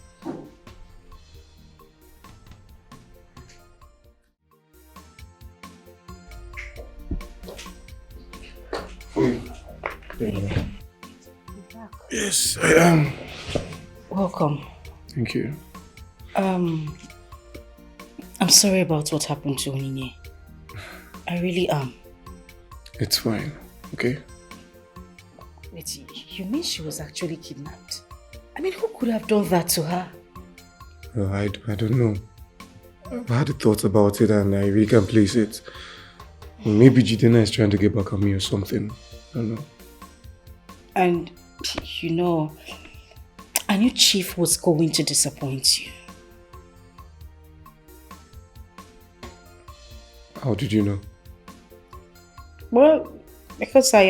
Yes, I am.
Welcome.
Thank you.
I'm sorry about what happened to Onyinye. I really am.
It's fine, okay?
Wait, you mean she was actually kidnapped? I mean, who could have done that to her?
Well, I don't know. I've had thoughts about it and I really can't place it. Maybe Jidena is trying to get back at me or something. I don't know.
And, you know, I knew Chief was going to disappoint you.
How did you know?
Well, because I